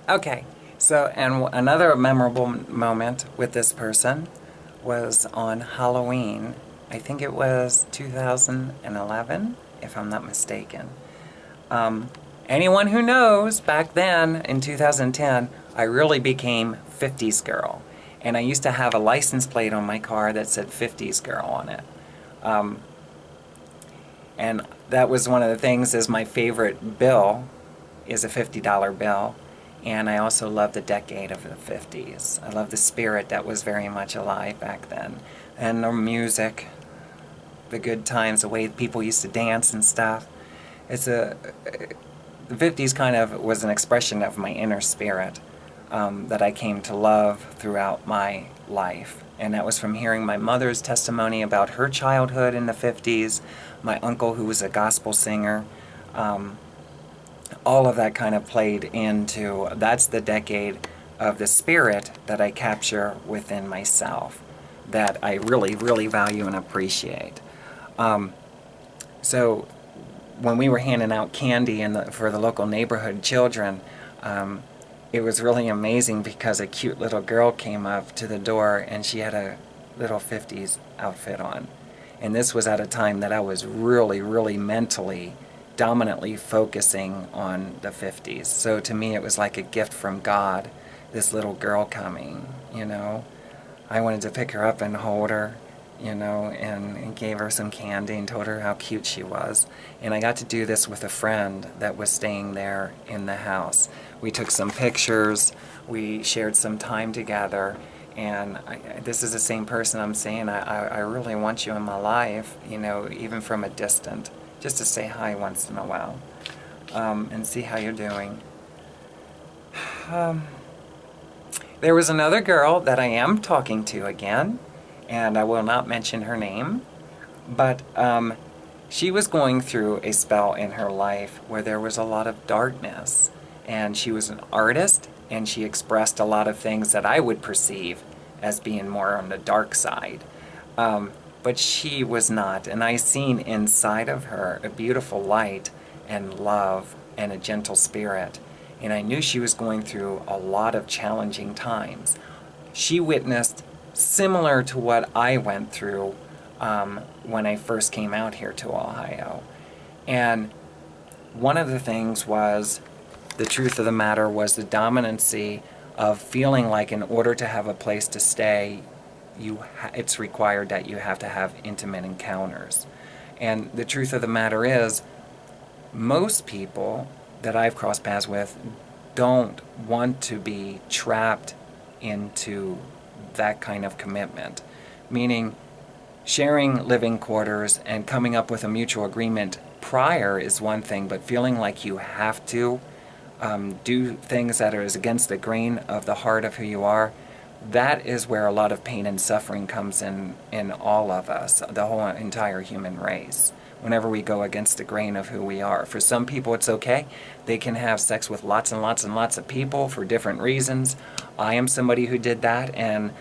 Okay, so, and another memorable moment with this person was on Halloween. I think it was 2011, if I'm not mistaken. Um, Anyone who knows, back then in 2010, I really became 50s girl. And I used to have a license plate on my car that said 50s girl on it. Um, and that was one of the things, is my favorite bill is a $50 bill. And I also love the decade of the 50s. I love the spirit that was very much alive back then. And the music, the good times, the way people used to dance and stuff. It's a The 50s kind of was an expression of my inner spirit that I came to love throughout my life. And that was from hearing my mother's testimony about her childhood in the 50s, my uncle who was a gospel singer. Um, all of that kind of played into, that's the decade of the spirit that I capture within myself, that I really, really value and appreciate. Um, so when we were handing out candy for the local neighborhood children, it was really amazing because a cute little girl came up to the door and she had a little 50s outfit on. And this was at a time that I was really, really mentally, dominantly focusing on the 50s. So to me, it was like a gift from God, this little girl coming, you know. I wanted to pick her up and hold her, and gave her some candy and told her how cute she was. And I got to do this with a friend that was staying there in the house. We took some pictures, we shared some time together, and this is the same person I'm saying, I really want you in my life, even from a distant, just to say hi once in a while, and see how you're doing. Um, there was another girl that I am talking to again, and I will not mention her name, but she was going through a spell in her life where there was a lot of darkness, and she was an artist, and she expressed a lot of things that I would perceive as being more on the dark side. But she was not, and I seen inside of her a beautiful light and love and a gentle spirit, and I knew she was going through a lot of challenging times. She witnessed similar to what I went through when I first came out here to Ohio. And one of the things was, the truth of the matter was the dominancy of feeling like in order to have a place to stay, it's required that you have to have intimate encounters. And the truth of the matter is, most people that I've crossed paths with don't want to be trapped into that kind of commitment. Meaning, sharing living quarters and coming up with a mutual agreement prior is one thing, but feeling like you have to do things that are against the grain of the heart of who you are, that is where a lot of pain and suffering comes in all of us, the whole entire human race. Whenever we go against the grain of who we are. For some people it's okay. They can have sex with lots and lots and lots of people for different reasons. I am somebody who did that, and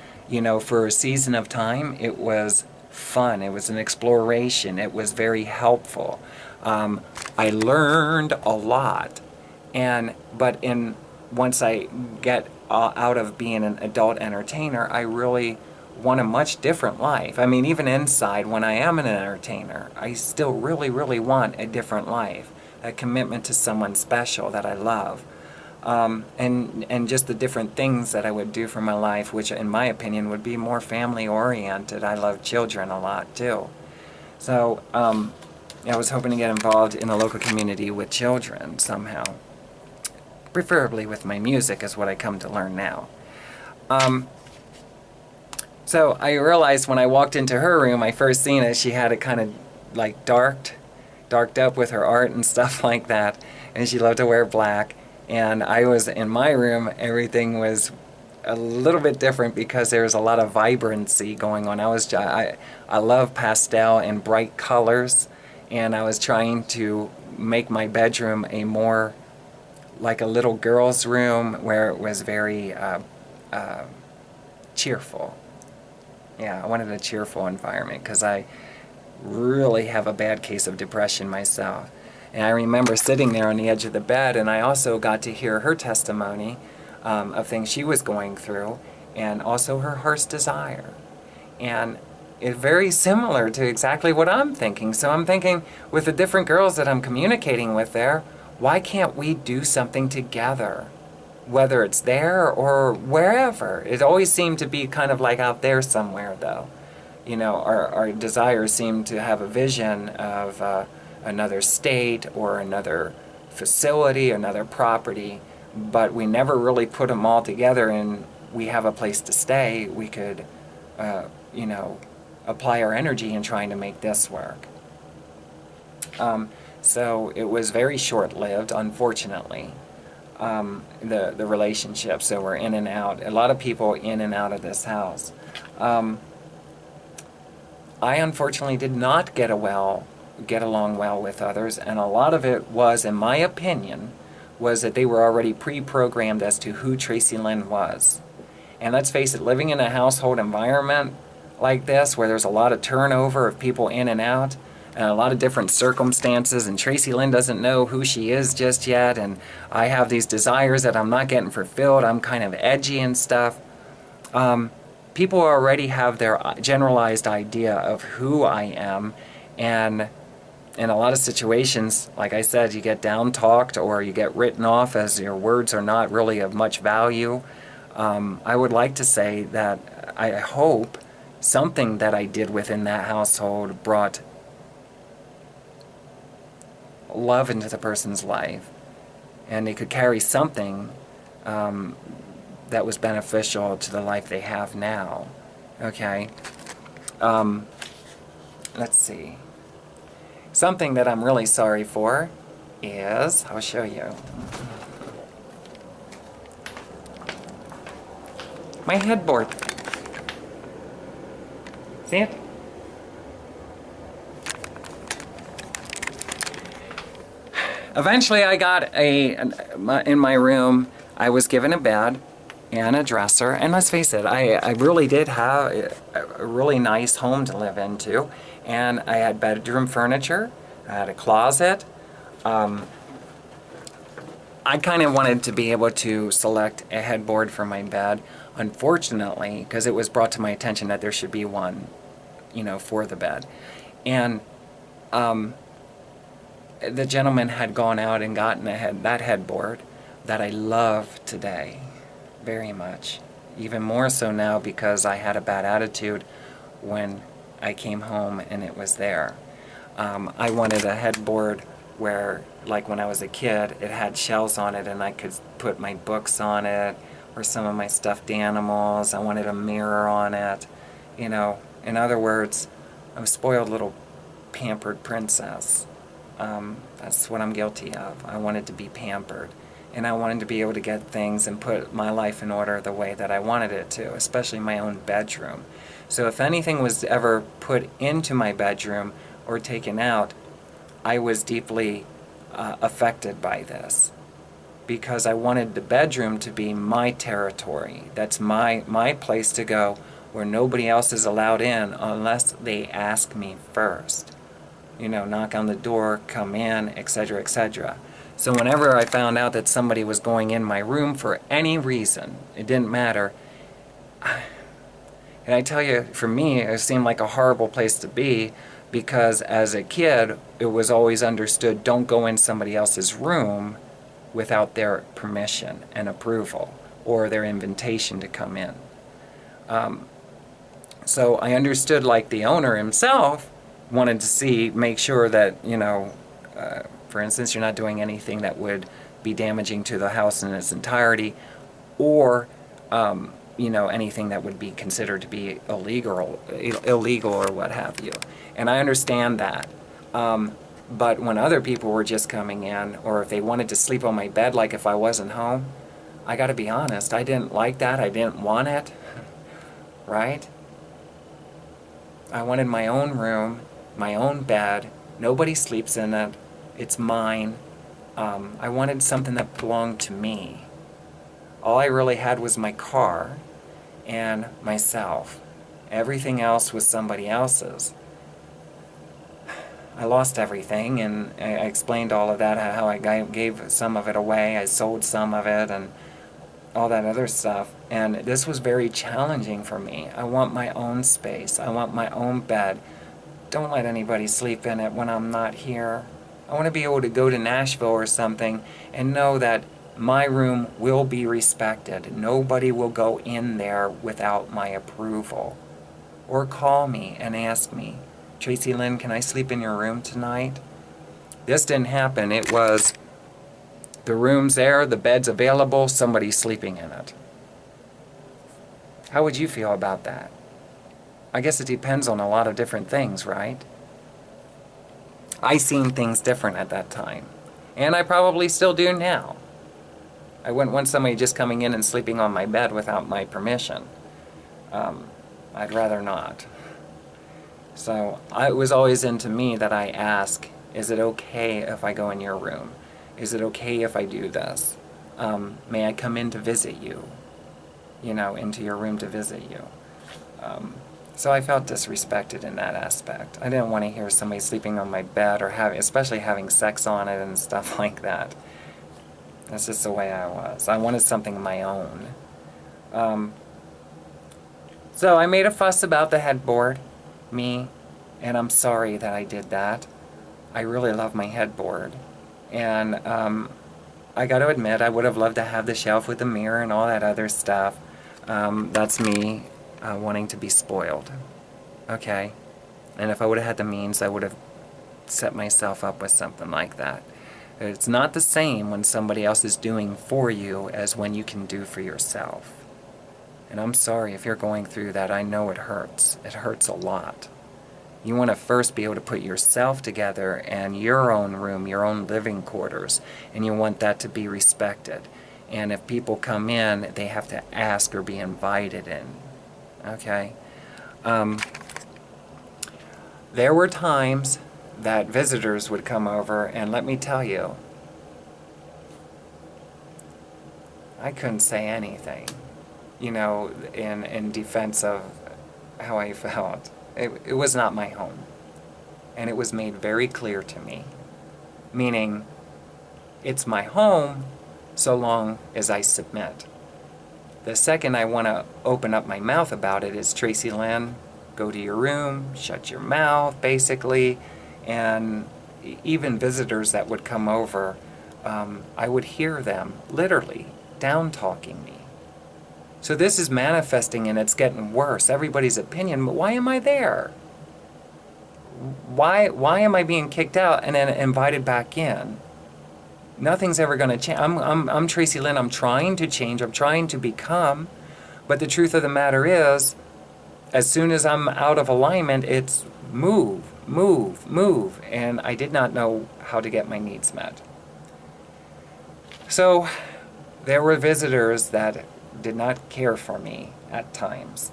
for a season of time it was fun. It was an exploration. It was very helpful. I learned a lot, but once I get out of being an adult entertainer, I really want a much different life. I mean, even inside, when I am an entertainer, I still really, really want a different life, a commitment to someone special that I love, and just the different things that I would do for my life, which in my opinion would be more family oriented. I love children a lot too. So I was hoping to get involved in the local community with children somehow. Preferably with my music is what I come to learn now. So I realized when I walked into her room, I first seen it, she had it kind of like darked up with her art and stuff like that, and she loved to wear black. And I was in my room, everything was a little bit different because there was a lot of vibrancy going on. I love pastel and bright colors, and I was trying to make my bedroom a more like a little girl's room where it was very cheerful. Yeah, I wanted a cheerful environment because I really have a bad case of depression myself. And I remember sitting there on the edge of the bed, and I also got to hear her testimony of things she was going through, and also her heart's desire. And it's very similar to exactly what I'm thinking. So I'm thinking, with the different girls that I'm communicating with there, why can't we do something together? Whether it's there or wherever. It always seemed to be kind of like out there somewhere, though. You know, our desires seem to have a vision of another state or another facility, another property, but we never really put them all together and we have a place to stay. We could, you know, apply our energy in trying to make this work. So it was very short-lived, unfortunately, the relationship. So we're in and out. A lot of people in and out of this house. I unfortunately did not get along well with others, and a lot of it was, in my opinion, was that they were already pre-programmed as to who Tracilyn was. And let's face it, living in a household environment like this, where there's a lot of turnover of people in and out, and a lot of different circumstances, and Tracilyn doesn't know who she is just yet, and I have these desires that I'm not getting fulfilled, I'm kind of edgy and stuff. People already have their generalized idea of who I am, and in a lot of situations, like I said, you get down-talked or you get written off as your words are not really of much value. I would like to say that I hope something that I did within that household brought love into the person's life, and they could carry something that was beneficial to the life they have now. Okay? Let's see. Something that I'm really sorry for is, I'll show you. My headboard. See it? Eventually I got in my room, I was given a bed and a dresser, and let's face it, I really did have a really nice home to live into, and I had bedroom furniture, I had a closet. I kind of wanted to be able to select a headboard for my bed, unfortunately, because it was brought to my attention that there should be one, you know, for the bed. And the gentleman had gone out and gotten that headboard that I love today very much. Even more so now because I had a bad attitude when I came home and it was there. I wanted a headboard where, like when I was a kid, it had shelves on it and I could put my books on it or some of my stuffed animals. I wanted a mirror on it. You know, in other words, I'm a spoiled little pampered princess. That's what I'm guilty of. I wanted to be pampered. And I wanted to be able to get things and put my life in order the way that I wanted it to, especially my own bedroom. So if anything was ever put into my bedroom or taken out, I was deeply affected by this, because I wanted the bedroom to be my territory. That's my place to go, where nobody else is allowed in unless they ask me first. You know, knock on the door, come in, etc., etc. So whenever I found out that somebody was going in my room for any reason, it didn't matter. And I tell you, for me, it seemed like a horrible place to be, because as a kid, it was always understood, don't go in somebody else's room without their permission and approval or their invitation to come in. So I understood, like the owner himself wanted to make sure that, you know, for instance, you're not doing anything that would be damaging to the house in its entirety, or you know, anything that would be considered to be illegal or what have you. And I understand that. But when other people were just coming in, or if they wanted to sleep on my bed like if I wasn't home, I gotta be honest, I didn't like that, I didn't want it, right? I wanted my own room, my own bed, nobody sleeps in it, it's mine. I wanted something that belonged to me. All I really had was my car and myself. Everything else was somebody else's. I lost everything, and I explained all of that, how I gave some of it away, I sold some of it, and all that other stuff. And this was very challenging for me. I want my own space. I want my own bed. Don't let anybody sleep in it when I'm not here. I want to be able to go to Nashville or something and know that my room will be respected. Nobody will go in there without my approval. Or call me and ask me, Tracilyn, can I sleep in your room tonight? This didn't happen. It was the room's there, the bed's available, somebody's sleeping in it. How would you feel about that? I guess it depends on a lot of different things, right? I seen things different at that time. And I probably still do now. I wouldn't want somebody just coming in and sleeping on my bed without my permission. I'd rather not. So it was always into me that I ask, is it okay if I go in your room? Is it okay if I do this? May I come in to visit you? Into your room to visit you. So I felt disrespected in that aspect. I didn't want to hear somebody sleeping on my bed or especially having sex on it and stuff like that. That's just the way I was. I wanted something of my own. So I made a fuss about the headboard, and I'm sorry that I did that. I really love my headboard. And I got to admit, I would have loved to have the shelf with the mirror and all that other stuff. That's me wanting to be spoiled. Okay? And if I would have had the means, I would have set myself up with something like that. It's not the same when somebody else is doing for you as when you can do for yourself. And I'm sorry if you're going through that. I know it hurts. It hurts a lot. You want to first be able to put yourself together and your own room, your own living quarters, and you want that to be respected. And if people come in, they have to ask or be invited in. Okay? There were times that visitors would come over, and let me tell you, I couldn't say anything, in defense of how I felt. It was not my home. And it was made very clear to me. Meaning, it's my home so long as I submit. The second I want to open up my mouth about it is, Tracilyn, go to your room, shut your mouth, basically. And even visitors that would come over, I would hear them literally down-talking me. So this is manifesting and it's getting worse. Everybody's opinion, but why am I there? Why am I being kicked out and then invited back in? Nothing's ever going to change. I'm Tracilyn. I'm trying to change. I'm trying to become. But the truth of the matter is, as soon as I'm out of alignment, it's move, move, move. And I did not know how to get my needs met. So there were visitors that did not care for me at times.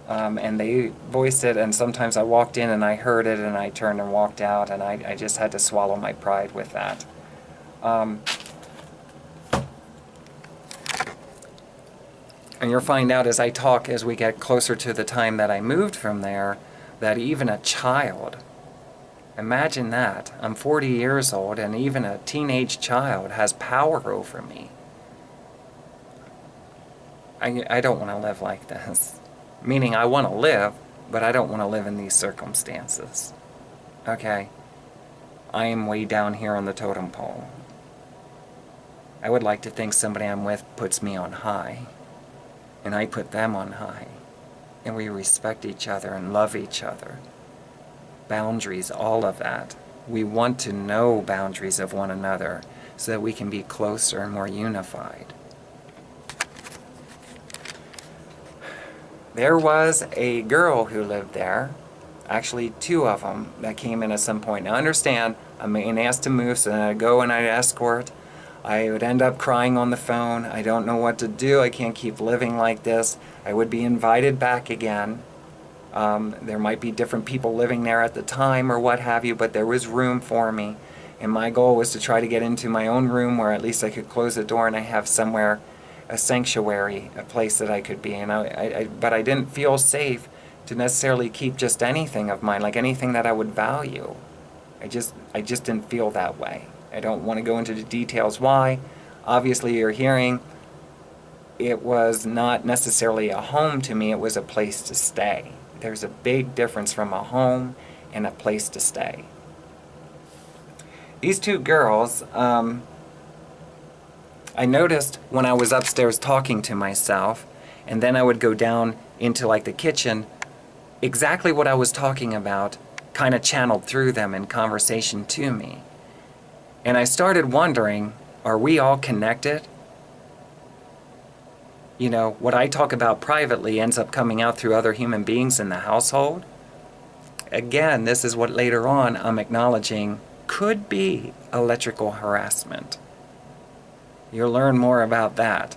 And they voiced it, and sometimes I walked in and I heard it and I turned and walked out, and I just had to swallow my pride with that. And you'll find out as I talk, as we get closer to the time that I moved from there, that even a child, imagine that, I'm 40 years old, and even a teenage child has power over me. I don't want to live like this. Meaning I want to live, but I don't want to live in these circumstances. Okay? I am way down here on the totem pole. I would like to think somebody I'm with puts me on high, and I put them on high, and we respect each other and love each other. Boundaries, all of that. We want to know boundaries of one another so that we can be closer and more unified. There was a girl who lived there, actually two of them, that came in at some point. Now understand, I'm being asked to move, so then I'd go and I'd escort. I would end up crying on the phone. I don't know what to do. I can't keep living like this. I would be invited back again. There might be different people living there at the time or what have you, but there was room for me. And my goal was to try to get into my own room where at least I could close the door and I have somewhere, a sanctuary, a place that I could be. And but I didn't feel safe to necessarily keep just anything of mine, like anything that I would value. I just didn't feel that way. I don't want to go into the details why. Obviously, you're hearing it was not necessarily a home to me, it was a place to stay. There's a big difference from a home and a place to stay. These two girls, I noticed when I was upstairs talking to myself, and then I would go down into like the kitchen, exactly what I was talking about kind of channeled through them in conversation to me. And I started wondering, are we all connected? You know, what I talk about privately ends up coming out through other human beings in the household. Again, this is what later on I'm acknowledging could be electrical harassment. You'll learn more about that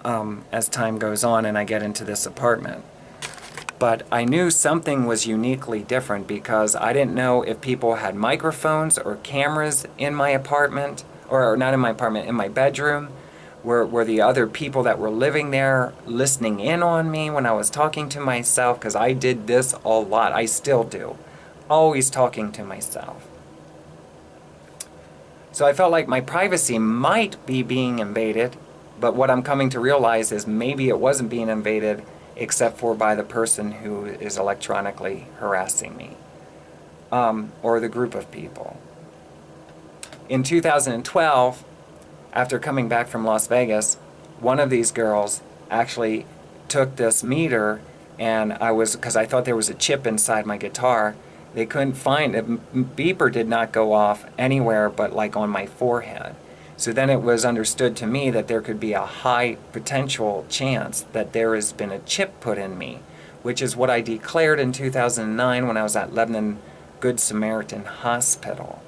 as time goes on and I get into this apartment. But I knew something was uniquely different because I didn't know if people had microphones or cameras in my apartment, or not in my apartment, in my bedroom. Were the other people that were living there listening in on me when I was talking to myself? Because I did this a lot. I still do. Always talking to myself. So I felt like my privacy might be being invaded, but what I'm coming to realize is maybe it wasn't being invaded except for by the person who is electronically harassing me, or the group of people. In 2012, after coming back from Las Vegas, one of these girls actually took this meter, and because I thought there was a chip inside my guitar, they couldn't find it. Beeper did not go off anywhere but like on my forehead. So then it was understood to me that there could be a high potential chance that there has been a chip put in me, which is what I declared in 2009 when I was at Lebanon Good Samaritan Hospital.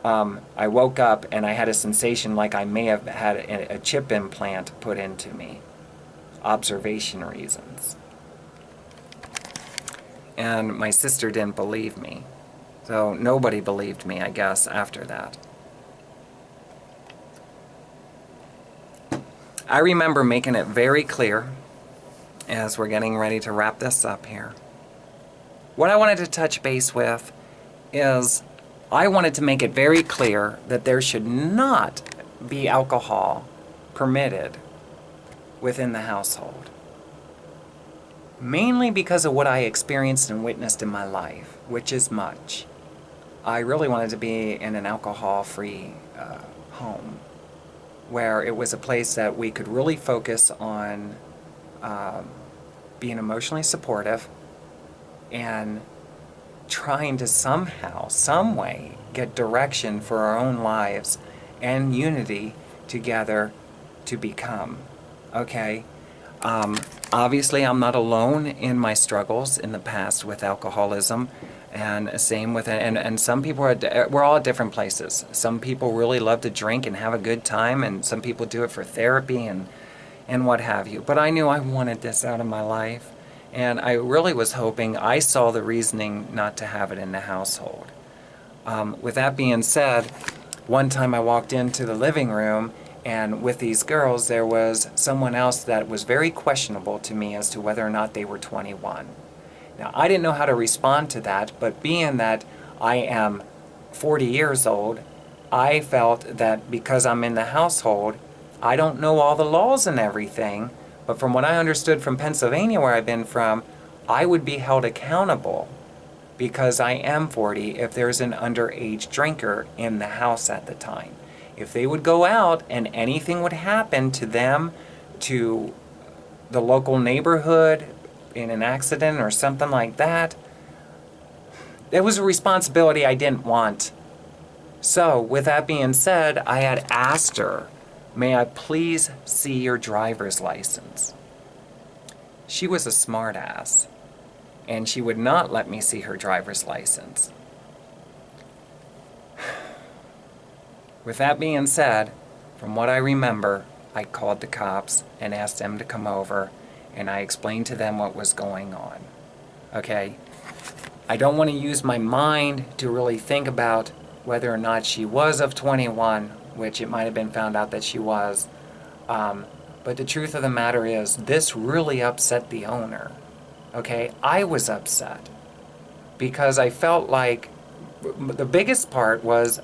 I woke up and I had a sensation like I may have had a chip implant put into me. Observation reasons. And my sister didn't believe me. So nobody believed me, I guess, after that. I remember making it very clear, as we're getting ready to wrap this up here, what I wanted to touch base with is I wanted to make it very clear that there should not be alcohol permitted within the household. Mainly because of what I experienced and witnessed in my life, which is much. I really wanted to be in an alcohol-free home, where it was a place that we could really focus on being emotionally supportive and trying to somehow, some way, get direction for our own lives and unity together to become. Okay? Obviously, I'm not alone in my struggles in the past with alcoholism, and same with and some people we're all at different places. Some people really love to drink and have a good time, and some people do it for therapy and what have you. But I knew I wanted this out of my life. And I really was hoping I saw the reasoning not to have it in the household. With that being said, one time I walked into the living room, and with these girls, there was someone else that was very questionable to me as to whether or not they were 21. Now, I didn't know how to respond to that, but being that I am 40 years old, I felt that because I'm in the household, I don't know all the laws and everything, but from what I understood from Pennsylvania, where I've been from, I would be held accountable because I am 40 if there's an underage drinker in the house at the time. If they would go out and anything would happen to them, to the local neighborhood, in an accident or something like that, it was a responsibility I didn't want. So, with that being said, I had asked her, may I please see your driver's license? She was a smartass, and she would not let me see her driver's license. With that being said, from what I remember, I called the cops and asked them to come over, and I explained to them what was going on. Okay? I don't want to use my mind to really think about whether or not she was of 21, which it might have been found out that she was. But the truth of the matter is, this really upset the owner. Okay? I was upset because I felt like the biggest part was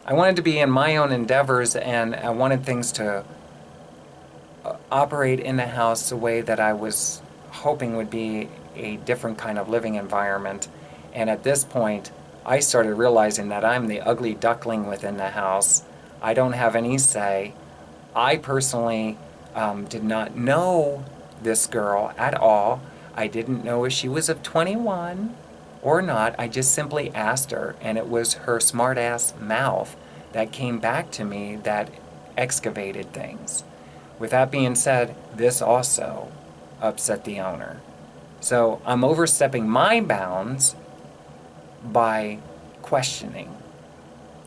I wanted to be in my own endeavors, and I wanted things to operate in the house the way that I was hoping would be a different kind of living environment. And at this point, I started realizing that I'm the ugly duckling within the house. I don't have any say. I personally did not know this girl at all. I didn't know if she was of 21 or not. I just simply asked her, and it was her smart-ass mouth that came back to me that excavated things. With that being said, this also upset the owner. So I'm overstepping my bounds by questioning.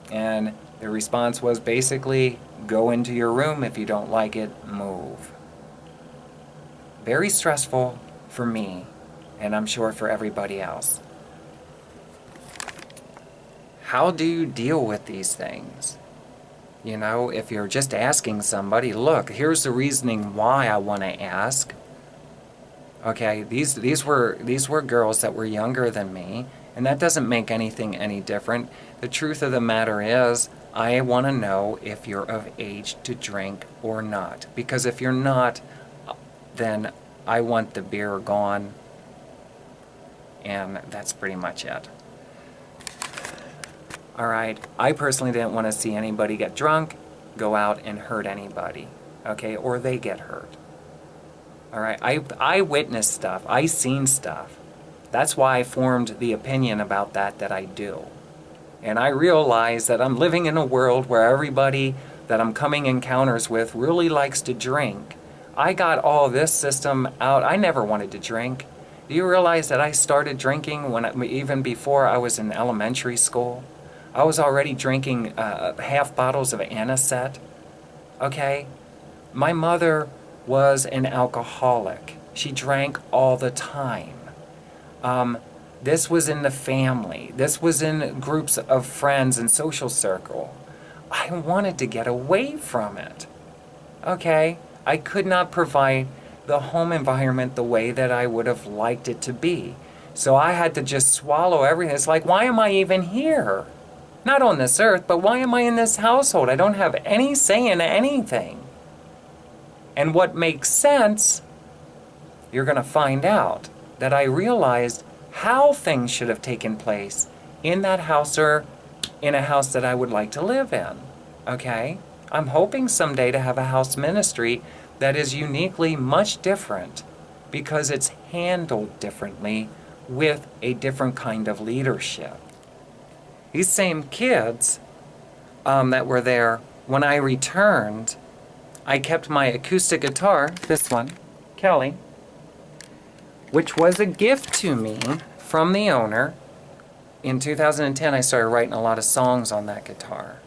And the response was basically, go into your room. If you don't like it, move. Very stressful for me, and I'm sure for everybody else. How do you deal with these things? You know, if you're just asking somebody, look, here's the reasoning why I want to ask. Okay, these were girls that were younger than me, and that doesn't make anything any different. The truth of the matter is, I want to know if you're of age to drink or not. Because if you're not, then I want the beer gone, and that's pretty much it. All right, I personally didn't want to see anybody get drunk, go out and hurt anybody, okay, or they get hurt. All right, I witnessed stuff, I seen stuff. That's why I formed the opinion about that I do. And I realize that I'm living in a world where everybody that I'm coming encounters with really likes to drink. I got all this system out. I never wanted to drink. Do you realize that I started drinking even before I was in elementary school? I was already drinking half bottles of anisette. Okay? My mother was an alcoholic. She drank all the time. This was in the family. This was in groups of friends and social circle. I wanted to get away from it. Okay? I could not provide the home environment the way that I would have liked it to be. So I had to just swallow everything. It's like, why am I even here? Not on this earth, but why am I in this household? I don't have any say in anything. And what makes sense, you're going to find out that I realized how things should have taken place in that house or in a house that I would like to live in. Okay? I'm hoping someday to have a house ministry that is uniquely much different because it's handled differently with a different kind of leadership. These same kids that were there, when I returned, I kept my acoustic guitar, this one, Kelly, which was a gift to me from the owner. In 2010, I started writing a lot of songs on that guitar.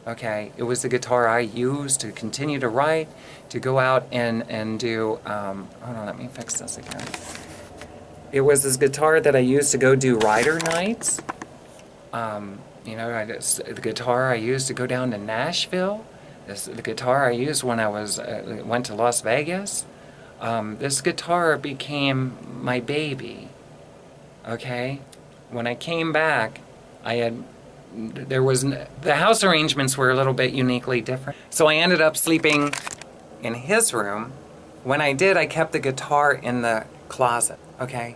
Okay, it was the guitar I used to continue to write, to go out and do, hold on, let me fix this again. It was this guitar that I used to go do rider nights. You know, the guitar I used to go down to Nashville. The guitar I used when I went to Las Vegas. This guitar became my baby. Okay, when I came back, the house arrangements were a little bit uniquely different. So I ended up sleeping in his room. When I did, I kept the guitar in the closet. Okay,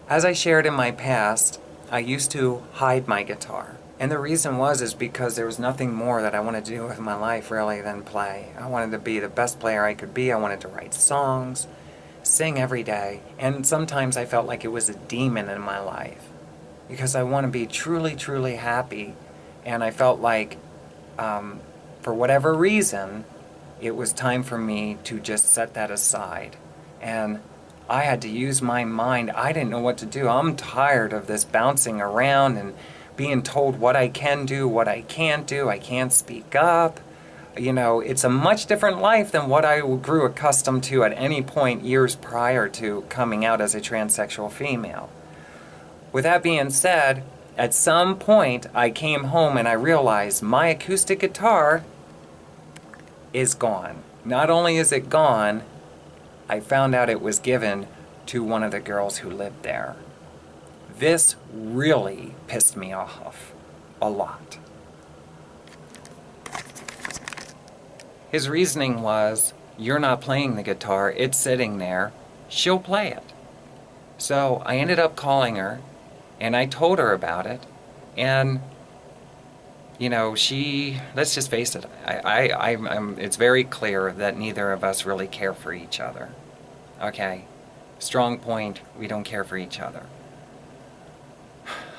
as I shared in my past, I used to hide my guitar. And the reason is because there was nothing more that I wanted to do with my life really than play. I wanted to be the best player I could be. I wanted to write songs, sing every day. And sometimes I felt like it was a demon in my life because I want to be truly, truly happy. And I felt like, for whatever reason, it was time for me to just set that aside. And I had to use my mind. I didn't know what to do. I'm tired of this bouncing around and being told what I can do, what I can't do. I can't speak up. You know, it's a much different life than what I grew accustomed to at any point years prior to coming out as a transsexual female. With that being said, at some point I came home and I realized my acoustic guitar is gone. Not only is it gone, I found out it was given to one of the girls who lived there. This really pissed me off a lot. His reasoning was, you're not playing the guitar, it's sitting there, she'll play it. So I ended up calling her, and I told her about it, and let's just face it, it's very clear that neither of us really care for each other. Okay? Strong point, we don't care for each other.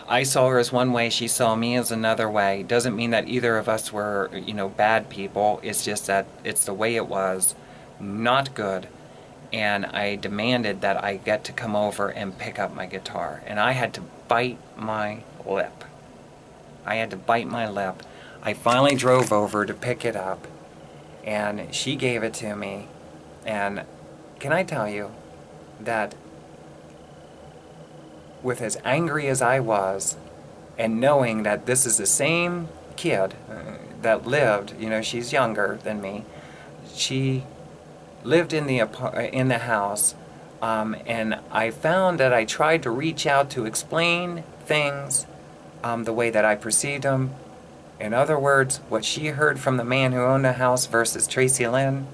I saw her as one way, she saw me as another way. Doesn't mean that either of us were, bad people. It's just that it's the way it was, not good. And I demanded that I get to come over and pick up my guitar. And I had to bite my lip. I finally drove over to pick it up, and she gave it to me. And can I tell you that with as angry as I was, and knowing that this is the same kid that lived, she's younger than me, she lived in the house, and I found that I tried to reach out to explain things the way that I perceived them. In other words, what she heard from the man who owned the house versus Tracilyn,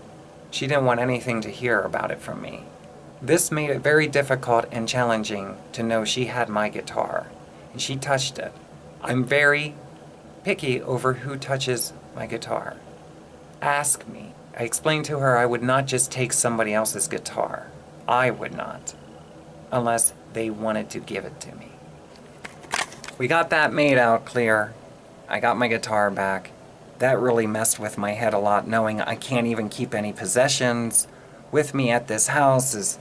she didn't want anything to hear about it from me. This made it very difficult and challenging to know she had my guitar, and she touched it. I'm very picky over who touches my guitar. Ask me. I explained to her I would not just take somebody else's guitar. I would not, unless they wanted to give it to me. We got that made out clear. I got my guitar back. That really messed with my head a lot, knowing I can't even keep any possessions with me at this house.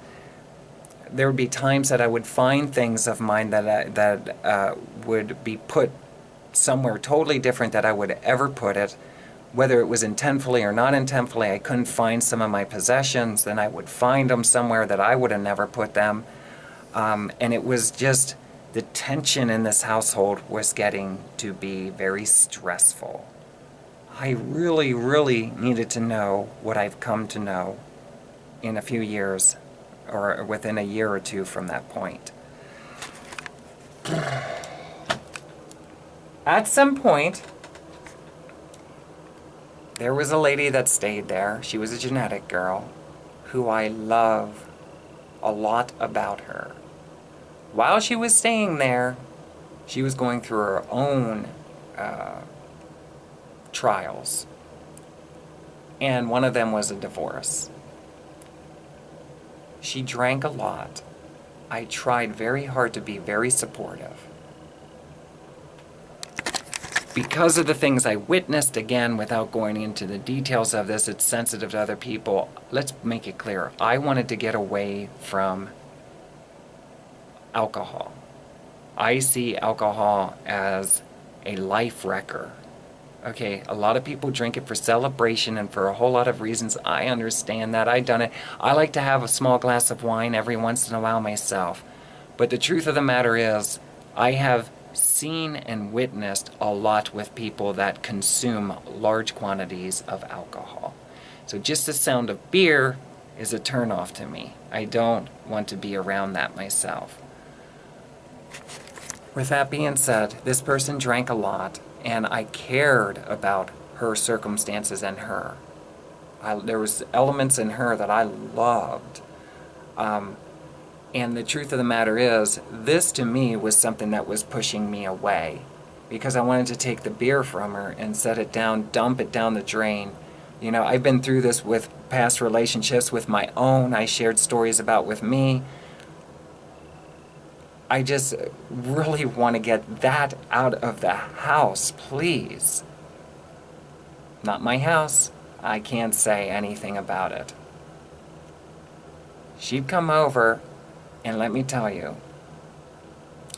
There would be times that I would find things of mine that would be put somewhere totally different that I would ever put it. Whether it was intentfully or not intentfully, I couldn't find some of my possessions. Then I would find them somewhere that I would have never put them. And it was just, the tension in this household was getting to be very stressful. I really, really needed to know what I've come to know in a few years, or within a year or two from that point. At some point, there was a lady that stayed there. She was a genetic girl who I love a lot about her. While she was staying there, she was going through her own trials. And one of them was a divorce. She drank a lot. I tried very hard to be very supportive. Because of the things I witnessed, again, without going into the details of this, it's sensitive to other people. Let's make it clear. I wanted to get away from alcohol. I see alcohol as a life wrecker. Okay, a lot of people drink it for celebration and for a whole lot of reasons. I understand that. I've done it. I like to have a small glass of wine every once in a while myself. But the truth of the matter is, I have seen and witnessed a lot with people that consume large quantities of alcohol. So just the sound of beer is a turnoff to me. I don't want to be around that myself. With that being said, this person drank a lot, and I cared about her circumstances and her. There was elements in her that I loved. And the truth of the matter is, this to me was something that was pushing me away, because I wanted to take the beer from her and set it down, dump it down the drain. I've been through this with past relationships, with my own. I shared stories about with me. I just really want to get that out of the house, please. Not my house. I can't say anything about it. She'd come over, and let me tell you,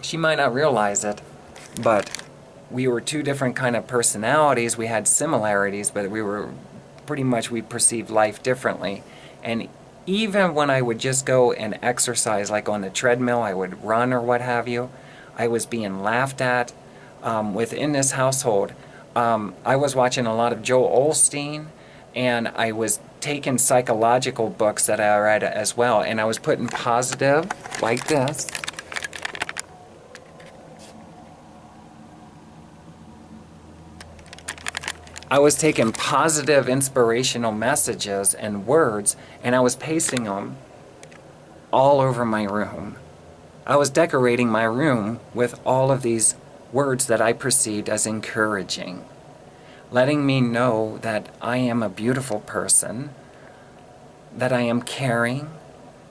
she might not realize it, but we were two different kind of personalities. We had similarities, but we perceived life differently. And even when I would just go and exercise, like on the treadmill, I would run or what have you, I was being laughed at. Within this household, I was watching a lot of Joel Osteen, and I was taking psychological books that I read as well, and I was putting positive, like this, I was taking positive inspirational messages and words, and I was pasting them all over my room. I was decorating my room with all of these words that I perceived as encouraging, letting me know that I am a beautiful person, that I am caring,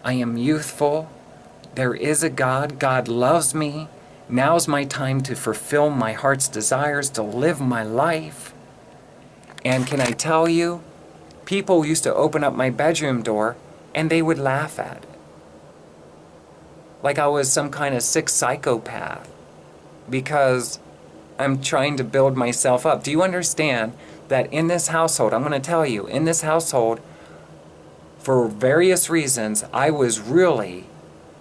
I am youthful, there is a God, God loves me, now's my time to fulfill my heart's desires, to live my life. And can I tell you, people used to open up my bedroom door and they would laugh at it. Like I was some kind of sick psychopath because I'm trying to build myself up. Do you understand that in this household, I'm going to tell you, in this household, for various reasons, I was really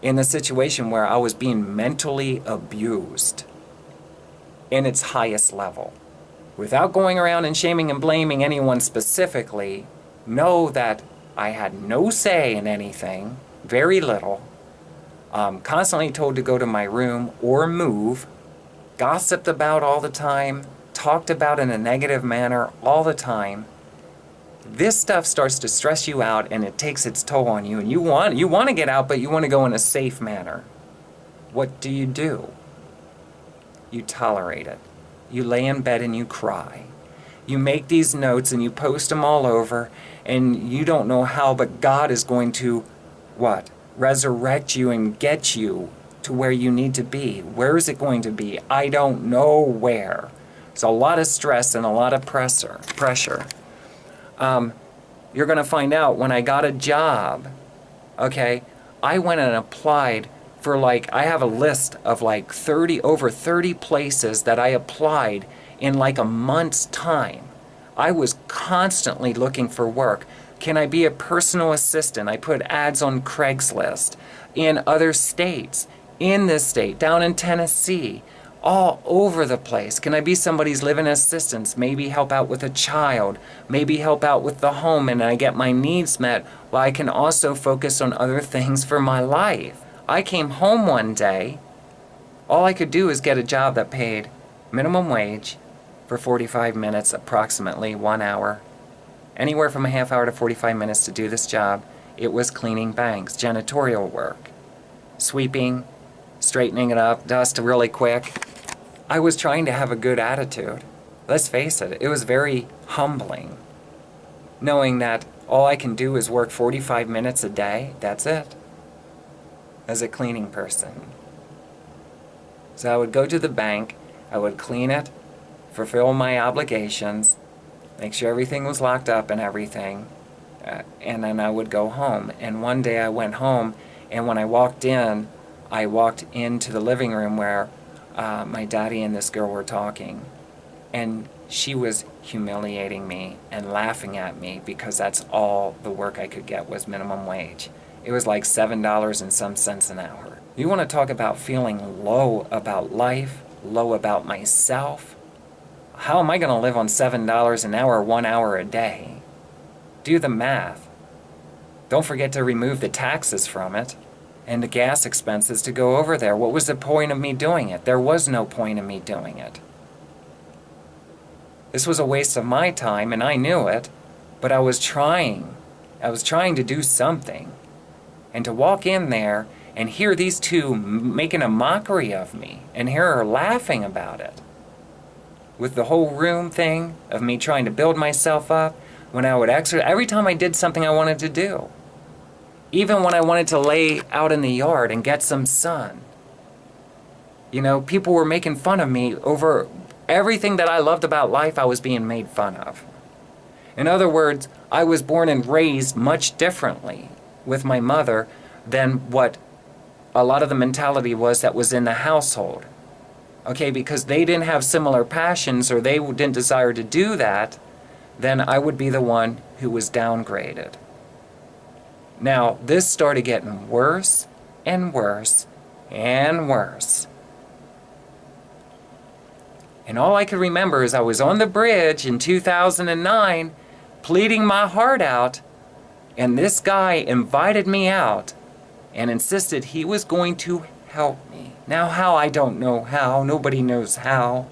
in a situation where I was being mentally abused in its highest level. Without going around and shaming and blaming anyone specifically, know that I had no say in anything, very little, constantly told to go to my room or move, gossiped about all the time, talked about in a negative manner all the time. This stuff starts to stress you out and it takes its toll on you, and you want to get out, but you want to go in a safe manner. What do? You tolerate it. You lay in bed and you cry. You make these notes and you post them all over, and you don't know how, but God is going to, what? Resurrect you and get you to where you need to be. Where is it going to be? I don't know where. It's a lot of stress and a lot of pressure. You're going to find out when I got a job, okay, I went and applied for I have a list of over 30 places that I applied in a month's time. I was constantly looking for work. Can I be a personal assistant? I put ads on Craigslist in other states, in this state, down in Tennessee, all over the place. Can I be somebody's living assistant? Maybe help out with a child, maybe help out with the home, and I get my needs met while I can also focus on other things for my life. I came home one day, all I could do is get a job that paid minimum wage for 45 minutes, approximately 1 hour. Anywhere from a half hour to 45 minutes to do this job. It was cleaning banks, janitorial work, sweeping, straightening it up, dust really quick. I was trying to have a good attitude. Let's face it, it was very humbling, knowing that all I can do is work 45 minutes a day, that's it, as a cleaning person. So I would go to the bank, I would clean it, fulfill my obligations, make sure everything was locked up and everything, and then I would go home. And one day I went home, and when I walked into the living room where my daddy and this girl were talking, and she was humiliating me and laughing at me because that's all the work I could get was minimum wage. It was like $7 and some cents an hour. You want to talk about feeling low about life, low about myself? How am I going to live on $7 an hour, 1 hour a day? Do the math. Don't forget to remove the taxes from it and the gas expenses to go over there. What was the point of me doing it? There was no point of me doing it. This was a waste of my time, and I knew it, but I was trying. I was trying to do something. And to walk in there and hear these two making a mockery of me and hear her laughing about it, with the whole room thing of me trying to build myself up, when I would every time I did something I wanted to do. Even when I wanted to lay out in the yard and get some sun. You know, people were making fun of me over everything that I loved about life. I was being made fun of. In other words, I was born and raised much differently with my mother than what a lot of the mentality was that was in the household. Okay, because they didn't have similar passions or they didn't desire to do that, then I would be the one who was downgraded. Now, this started getting worse and worse and worse. And all I could remember is I was on the bridge in 2009 pleading my heart out, and this guy invited me out and insisted he was going to help me. Now how, I don't know how. Nobody knows how.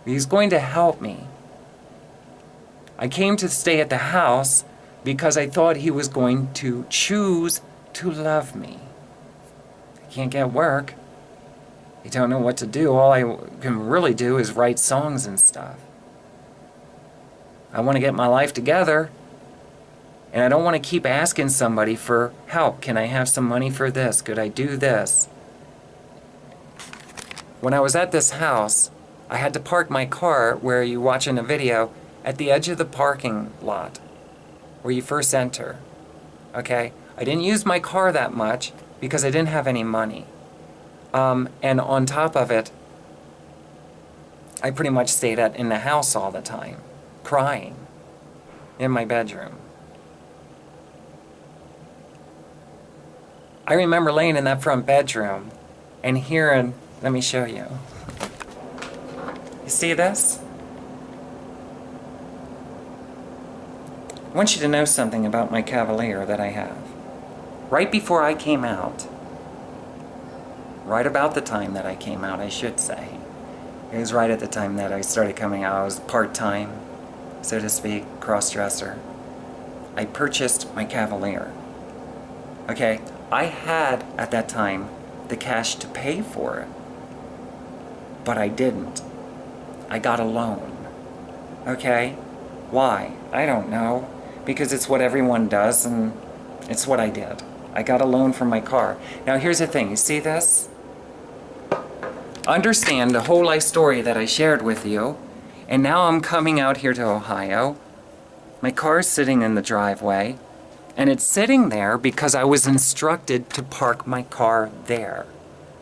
He's going to help me. I came to stay at the house because I thought he was going to choose to love me. I can't get work. I don't know what to do. All I can really do is write songs and stuff. I want to get my life together, and I don't want to keep asking somebody for help. Can I have some money for this? Could I do this? When I was at this house, I had to park my car where you watch in the video at the edge of the parking lot where you first enter. Okay? I didn't use my car that much because I didn't have any money. And on top of it, I pretty much stayed in the house all the time, crying in my bedroom. I remember laying in that front bedroom and hearing, let me show you. You see this? I want you to know something about my Cavalier that I have. Right before I came out, right about the time that I came out, I should say. It was right at the time that I started coming out. I was part-time, so to speak, cross-dresser. I purchased my Cavalier. Okay, I had, at that time, the cash to pay for it. But I didn't. I got a loan. Okay? Why? I don't know. Because it's what everyone does, and it's what I did. I got a loan for my car. Now here's the thing, you see this? Understand the whole life story that I shared with you, and now I'm coming out here to Ohio. My car's sitting in the driveway, and it's sitting there because I was instructed to park my car there.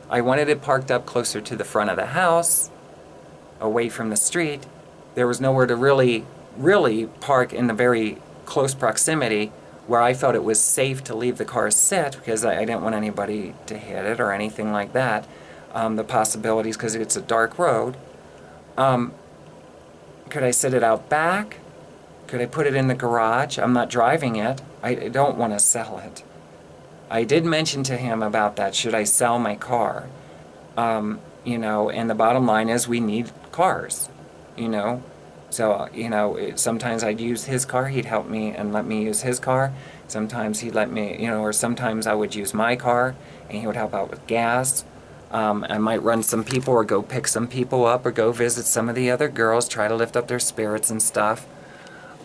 I wanted it parked up closer to the front of the house, away from the street. There was nowhere to really park in the very close proximity where I felt it was safe to leave the car sit because I didn't want anybody to hit it or anything like that. The possibilities, because it's a dark road. Could I sit it out back? Could I put it in the garage? I'm not driving it. I don't want to sell it. I did mention to him about that. Should I sell my car? You know, and the bottom line is we need cars, you know. So, you know, sometimes I'd use his car. He'd help me and let me use his car. Sometimes he'd let me, you know, or sometimes I would use my car and he would help out with gas. I might run some people or go pick some people up or go visit some of the other girls, try to lift up their spirits and stuff.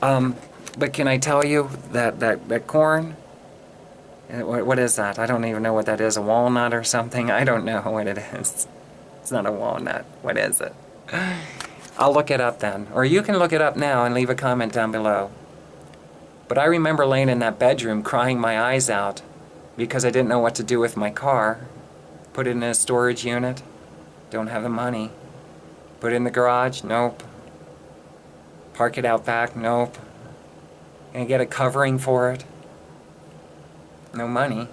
But can I tell you that corn, what is that? I don't even know what that is, a walnut or something? I don't know what it is. It's not a walnut. What is it? I'll look it up then. Or you can look it up now and leave a comment down below. But I remember laying in that bedroom crying my eyes out because I didn't know what to do with my car. Put it in a storage unit. Don't have the money. Put it in the garage. Nope. Park it out back. Nope. And get a covering for it. No money.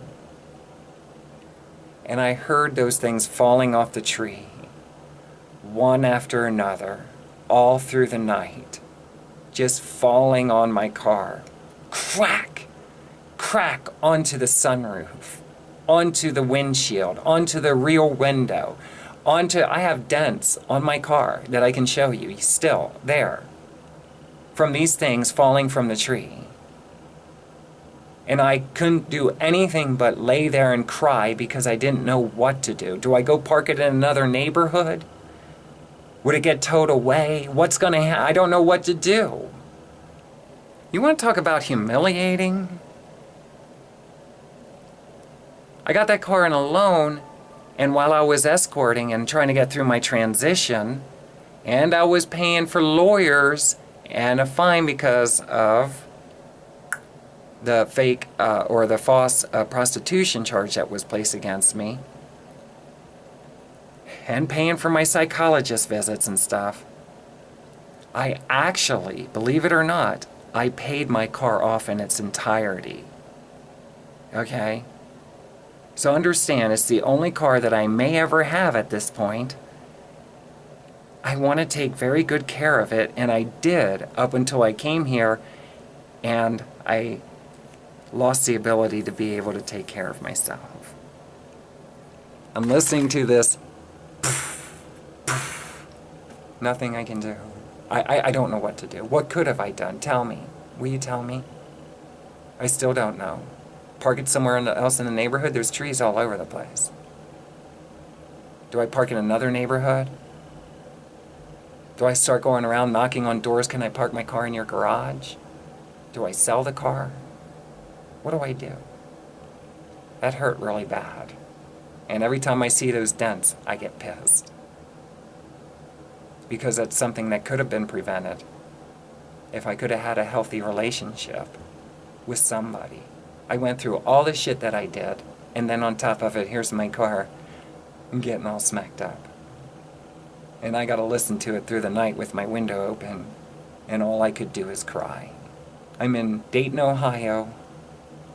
And I heard those things falling off the tree, one after another, all through the night, just falling on my car. Crack! Crack onto the sunroof, onto the windshield, onto the rear window, I have dents on my car that I can show you, still there, from these things falling from the tree. And I couldn't do anything but lay there and cry because I didn't know what to do. Do I go park it in another neighborhood? Would it get towed away? What's going to happen? I don't know what to do. You want to talk about humiliating? I got that car in a loan, and while I was escorting and trying to get through my transition, and I was paying for lawyers and a fine because of the fake or the false prostitution charge that was placed against me, and paying for my psychologist visits and stuff. I actually, believe it or not, I paid my car off in its entirety. Okay? So understand, it's the only car that I may ever have at this point. I want to take very good care of it, and I did up until I came here, and I lost the ability to be able to take care of myself. I'm listening to this. Nothing I can do. I don't know what to do. What could have I done? Tell me. Will you tell me? I still don't know. Park it somewhere else in the neighborhood? There's trees all over the place. Do I park in another neighborhood? Do I start going around knocking on doors? Can I park my car in your garage? Do I sell the car? What do I do? That hurt really bad. And every time I see those dents, I get pissed. Because that's something that could have been prevented if I could have had a healthy relationship with somebody. I went through all the shit that I did, and then on top of it, here's my car. I'm getting all smacked up. And I gotta listen to it through the night with my window open, and all I could do is cry. I'm in Dayton, Ohio.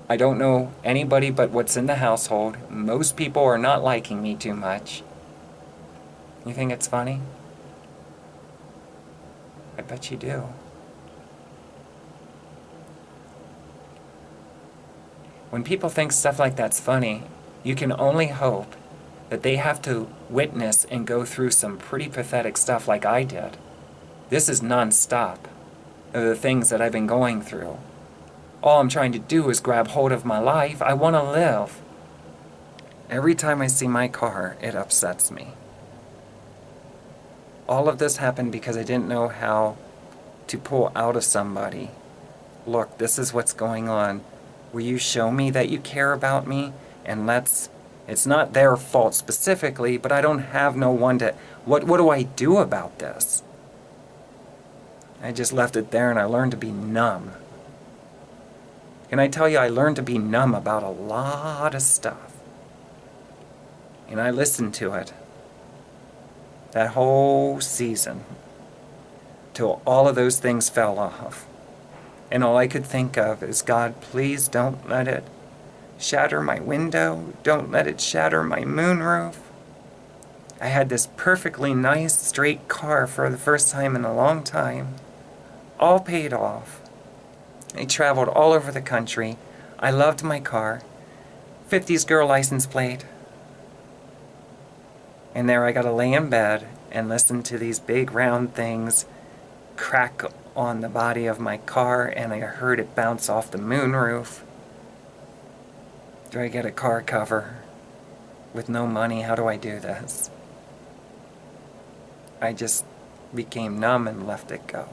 I don't know anybody but what's in the household. Most people are not liking me too much. You think it's funny? I bet you do. When people think stuff like that's funny, you can only hope that they have to witness and go through some pretty pathetic stuff like I did. This is non-stop of the things that I've been going through. All I'm trying to do is grab hold of my life. I want to live. Every time I see my car, it upsets me. All of this happened because I didn't know how to pull out of somebody. Look, this is what's going on. Will you show me that you care about me? And it's not their fault specifically, but I don't have no one to, what do I do about this? I just left it there and I learned to be numb. Can I tell you, I learned to be numb about a lot of stuff. And I listened to it that whole season till all of those things fell off. And all I could think of is, God, please don't let it shatter my window. Don't let it shatter my moonroof. I had this perfectly nice, straight car for the first time in a long time. All paid off. I traveled all over the country. I loved my car. 50s girl license plate. And there I gotta lay in bed and listen to these big round things crack on the body of my car, and I heard it bounce off the moonroof. Do I get a car cover? With no money, how do I do this? I just became numb and let it go.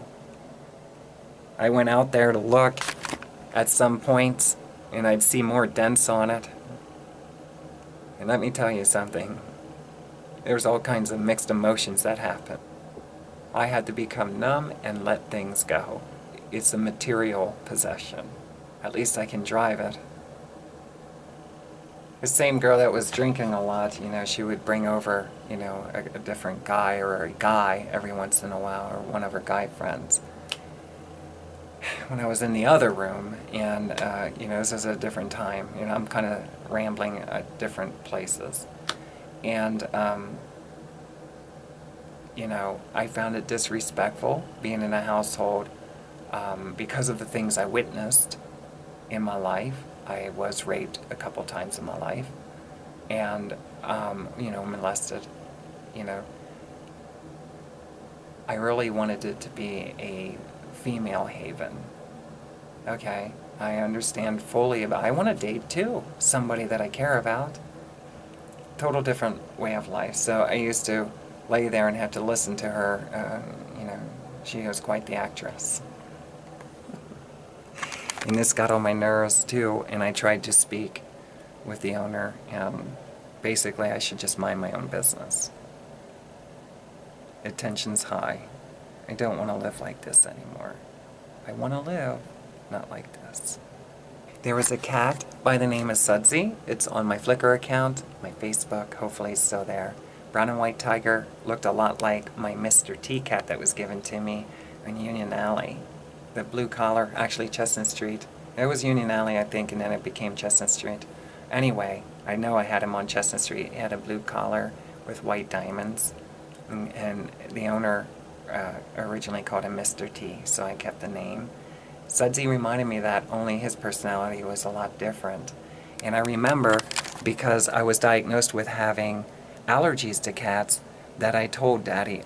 I went out there to look at some points, and I'd see more dents on it. And let me tell you something. There's all kinds of mixed emotions that happen. I had to become numb and let things go. It's a material possession. At least I can drive it. The same girl that was drinking a lot, she would bring over, a different guy or a guy every once in a while, or one of her guy friends. When I was in the other room, and, this is a different time, I'm kind of rambling at different places. And, I found it disrespectful being in a household because of the things I witnessed in my life. I was raped a couple times in my life, and, molested, I really wanted it to be a female haven. Okay, I understand fully I want to date too, somebody that I care about. Total different way of life. So I used to lay there and have to listen to her. She was quite the actress. And this got on my nerves too, and I tried to speak with the owner, and basically I should just mind my own business. The tension's high. I don't want to live like this anymore. I want to live not like this. There was a cat by the name of Sudsy. It's on my Flickr account, my Facebook, hopefully it's still there. Brown and white tiger, looked a lot like my Mr. T cat that was given to me in Union Alley. The blue collar, actually Chestnut Street. It was Union Alley, I think, and then it became Chestnut Street. Anyway, I know I had him on Chestnut Street. He had a blue collar with white diamonds, and the owner originally called him Mr. T, so I kept the name. Sudsy reminded me that only his personality was a lot different. And I remember, because I was diagnosed with having allergies to cats, that I told Daddy,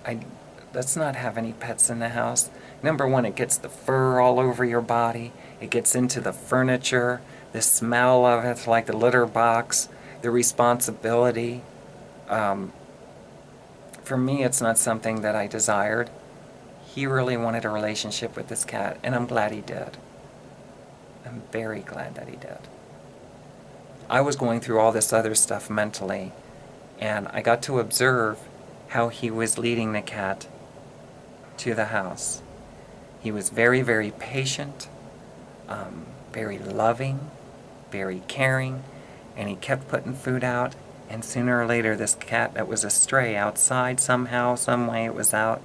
let's not have any pets in the house. Number one, it gets the fur all over your body. It gets into the furniture, the smell of it, like the litter box, the responsibility. For me, it's not something that I desired. He really wanted a relationship with this cat, and I'm glad he did. I'm very glad that he did. I was going through all this other stuff mentally, and I got to observe how he was leading the cat to the house. He was very, very patient, very loving, very caring, and he kept putting food out, and sooner or later this cat that was a stray outside somehow, some way it was out,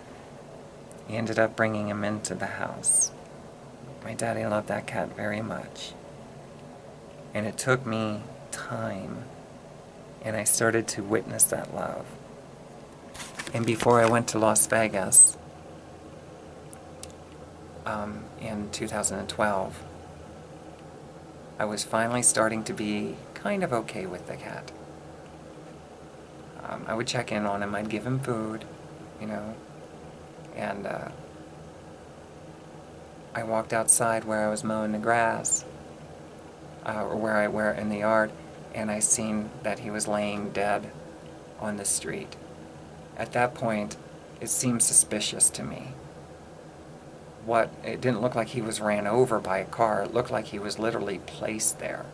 he ended up bringing him into the house. My daddy loved that cat very much. And it took me time, and I started to witness that love. And before I went to Las Vegas, in 2012, I was finally starting to be kind of okay with the cat. I would check in on him, I'd give him food, and I walked outside where I was mowing the grass, or where in the yard, and I seen that he was laying dead on the street. At that point, it seemed suspicious to me. It didn't look like he was ran over by a car. It looked like he was literally placed there.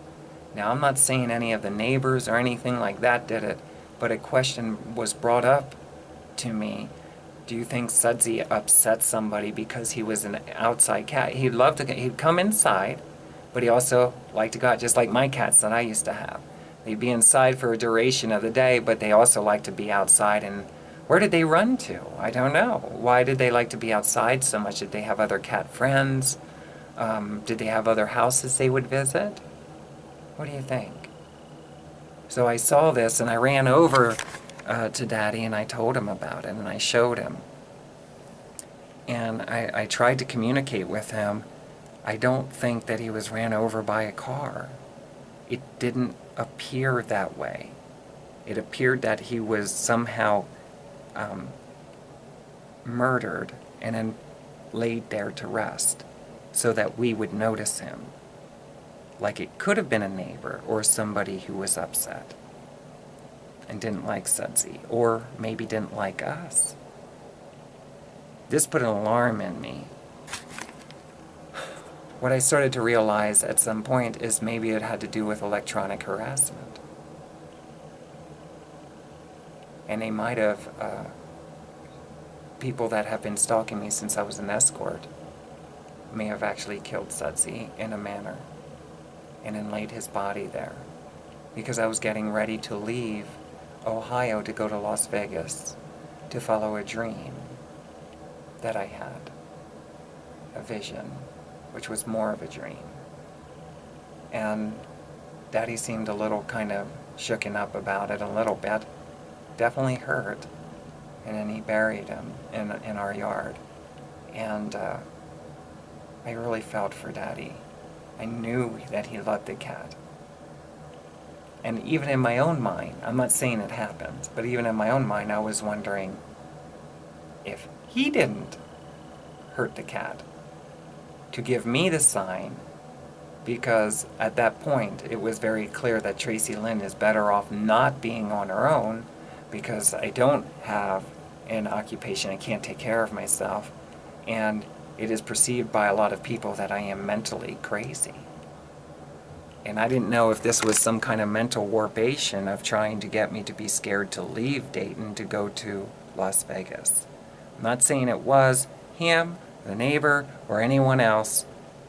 Now, I'm not saying any of the neighbors or anything like that did it, but a question was brought up to me. Do you think Sudsy upset somebody because he was an outside cat? He'd come inside, but he also liked to go out, just like my cats that I used to have. They'd be inside for a duration of the day, but they also liked to be outside. And where did they run to? I don't know. Why did they like to be outside so much? Did they have other cat friends? Did they have other houses they would visit? What do you think? So I saw this, and I ran over to Daddy, and I told him about it, and I showed him. And I tried to communicate with him. I don't think that he was ran over by a car. It didn't appear that way. It appeared that he was somehow murdered and then laid there to rest so that we would notice him. Like it could have been a neighbor or somebody who was upset and didn't like Sudsy, or maybe didn't like us. This put an alarm in me. What I started to realize at some point is maybe it had to do with electronic harassment. And they might have, people that have been stalking me since I was an escort may have actually killed Sudsy in a manner and then laid his body there. Because I was getting ready to leave Ohio to go to Las Vegas to follow a dream that I had, a vision, which was more of a dream. And Daddy seemed a little kind of shooken up about it a little bit, definitely hurt. And then he buried him in our yard. And I really felt for Daddy. I knew that he loved the cat. And even in my own mind, I'm not saying it happened, but even in my own mind, I was wondering if he didn't hurt the cat, to give me the sign, because at that point, it was very clear that Tracilyn is better off not being on her own, because I don't have an occupation, I can't take care of myself, and it is perceived by a lot of people that I am mentally crazy. And I didn't know if this was some kind of mental warpation of trying to get me to be scared to leave Dayton to go to Las Vegas. I'm not saying it was him, the neighbor, or anyone else,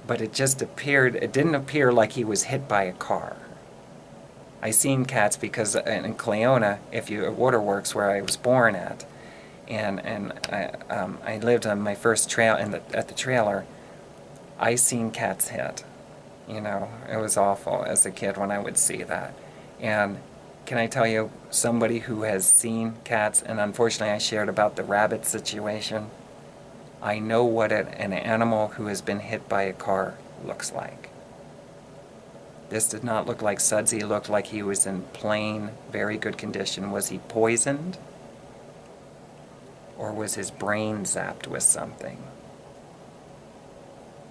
but it didn't appear like he was hit by a car. I seen cats because in Cleona, Waterworks, where I was born at, and I lived on my first trail at the trailer, I seen cats hit. It was awful as a kid when I would see that. And can I tell you, somebody who has seen cats, and unfortunately I shared about the rabbit situation, I know what an animal who has been hit by a car looks like. This did not look like Sudsy. It looked like he was in plain, very good condition. Was he poisoned? Or was his brain zapped with something,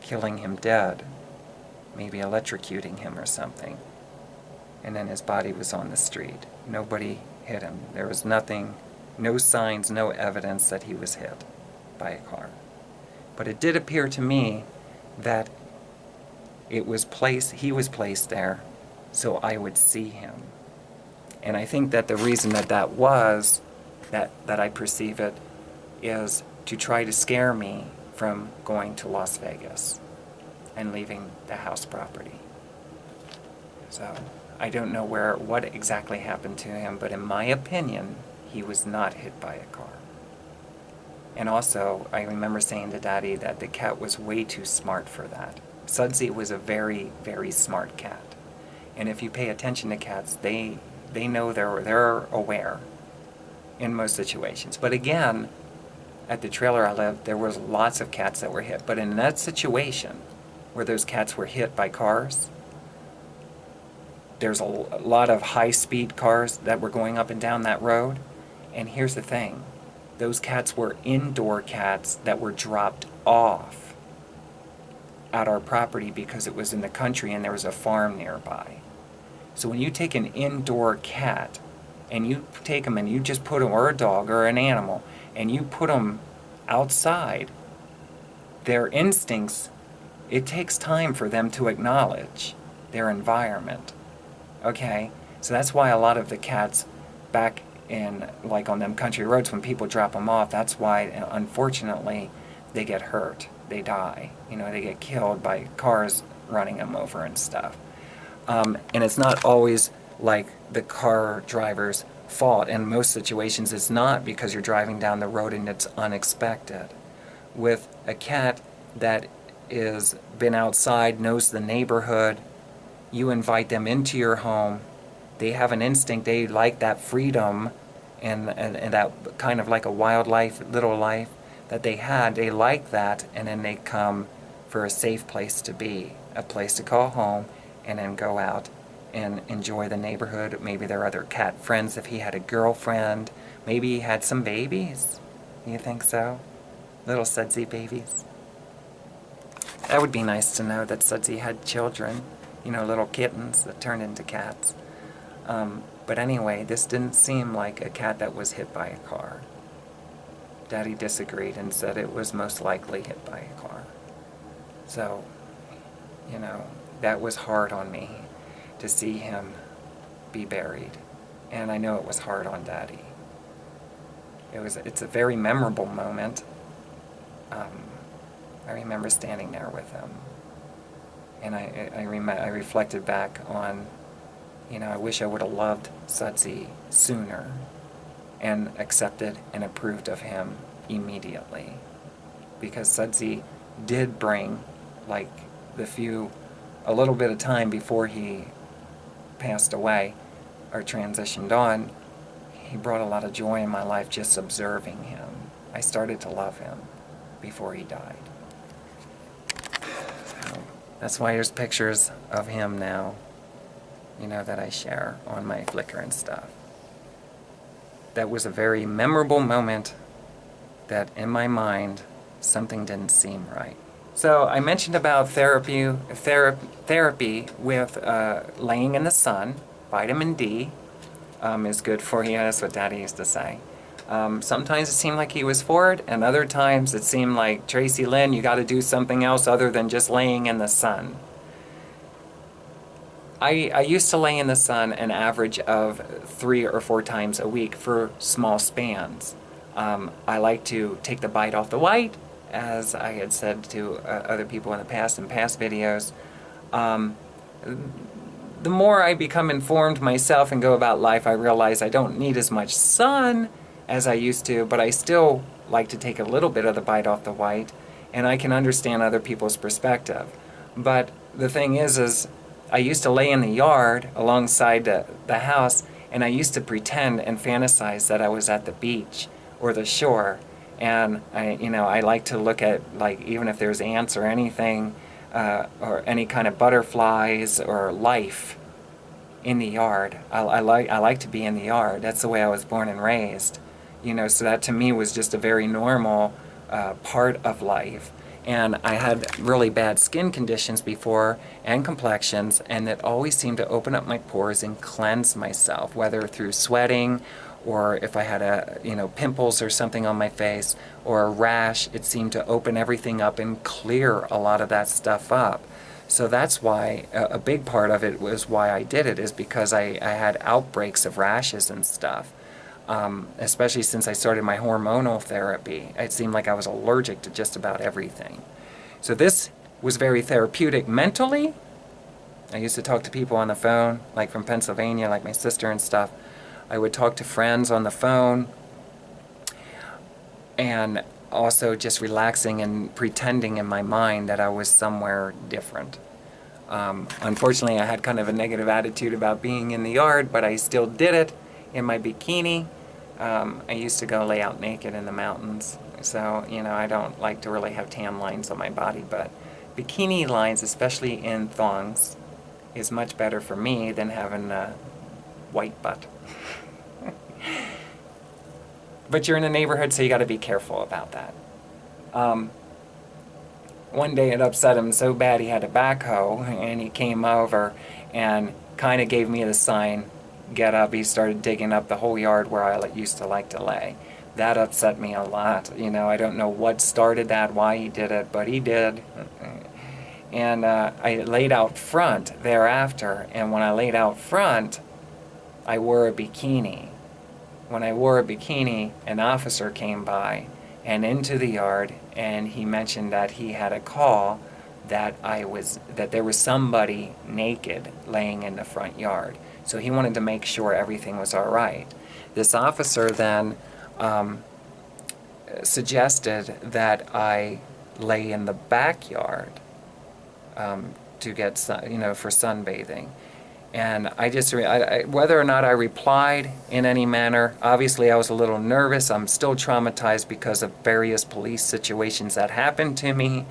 killing him dead, maybe electrocuting him or something? And then his body was on the street. Nobody hit him. There was nothing, no signs, no evidence that he was hit by a car. But it did appear to me that he was placed there so I would see him. And I think that the reason that was, that I perceive it, is to try to scare me from going to Las Vegas and leaving the house property. So I don't know what exactly happened to him, but in my opinion, he was not hit by a car. And also, I remember saying to Daddy that the cat was way too smart for that. Sudsy was a very, very smart cat. And if you pay attention to cats, they know they're aware in most situations. But again, at the trailer I lived, there was lots of cats that were hit. But in that situation, where those cats were hit by cars, there's a lot of high-speed cars that were going up and down that road. And here's the thing. Those cats were indoor cats that were dropped off at our property because it was in the country and there was a farm nearby. So when you take an indoor cat and you take them and you just put them, or a dog or an animal, and you put them outside, their instincts, it takes time for them to acknowledge their environment. Okay? So that's why a lot of the cats back in, like on them country roads, when people drop them off, that's why, unfortunately, they get hurt. They die. You know, they get killed by cars running them over and stuff. And it's not always like the car driver's fault. In most situations, it's not, because you're driving down the road and it's unexpected. With a cat that is been outside, knows the neighborhood, you invite them into your home, they have an instinct, they like that freedom and that kind of like a wildlife, little life that they had, they like that, and then they come for a safe place to be, a place to call home, and then go out and enjoy the neighborhood. Maybe there are other cat friends if he had a girlfriend. Maybe he had some babies. You think so? Little Sudsy babies. That would be nice to know that Sudsy had children, you know, little kittens that turned into cats. But anyway, this didn't seem like a cat that was hit by a car. Daddy disagreed and said it was most likely hit by a car. So, you know, that was hard on me to see him be buried. And I know it was hard on Daddy. It's a very memorable moment. I remember standing there with him. And I reflected back on, you know, I wish I would have loved Sudsy sooner and accepted and approved of him immediately. Because Sudsy did bring, like, a little bit of time before he passed away or transitioned on, he brought a lot of joy in my life just observing him. I started to love him before he died. So that's why there's pictures of him now, you know, that I share on my Flickr and stuff. That was a very memorable moment that in my mind something didn't seem right. So I mentioned about therapy with laying in the sun. Vitamin D is good for you. That's what Daddy used to say. Sometimes it seemed like he was for it, and other times it seemed like, Tracilyn, you got to do something else other than just laying in the sun. I used to lay in the sun an average of 3 or 4 times a week for small spans. I like to take the bite off the white, as I had said to other people in past videos. The more I become informed myself and go about life, I realize I don't need as much sun as I used to, but I still like to take a little bit of the bite off the white, and I can understand other people's perspective. But the thing is I used to lay in the yard alongside the house, and I used to pretend and fantasize that I was at the beach or the shore. And I like to look at, like, even if there's ants or anything, or any kind of butterflies or life in the yard. I like to be in the yard. That's the way I was born and raised. So that to me was just a very normal part of life. And I had really bad skin conditions before and complexions, and it always seemed to open up my pores and cleanse myself, whether through sweating or if I had pimples or something on my face or a rash, it seemed to open everything up and clear a lot of that stuff up. So that's why a big part of it was why I did it, is because I had outbreaks of rashes and stuff. Especially since I started my hormonal therapy. It seemed like I was allergic to just about everything. So this was very therapeutic mentally. I used to talk to people on the phone, like from Pennsylvania, like my sister and stuff. I would talk to friends on the phone, and also just relaxing and pretending in my mind that I was somewhere different. Unfortunately, I had kind of a negative attitude about being in the yard, but I still did it in my bikini. I used to go lay out naked in the mountains, so I don't like to really have tan lines on my body, but bikini lines, especially in thongs, is much better for me than having a white butt. But you're in a neighborhood, so you got to be careful about that. One day it upset him so bad he had a backhoe, and he came over and kind of gave me the sign, get up. He started digging up the whole yard where I used to like to lay. That upset me a lot. I don't know what started that, why he did it, but he did. And I laid out front thereafter, and when I laid out front, I wore a bikini. When I wore a bikini, an officer came by and into the yard, and he mentioned that he had a call that there was somebody naked laying in the front yard. So he wanted to make sure everything was all right. This officer then suggested that I lay in the backyard to get for sunbathing. And I just, whether or not I replied in any manner, obviously I was a little nervous. I'm still traumatized because of various police situations that happened to me.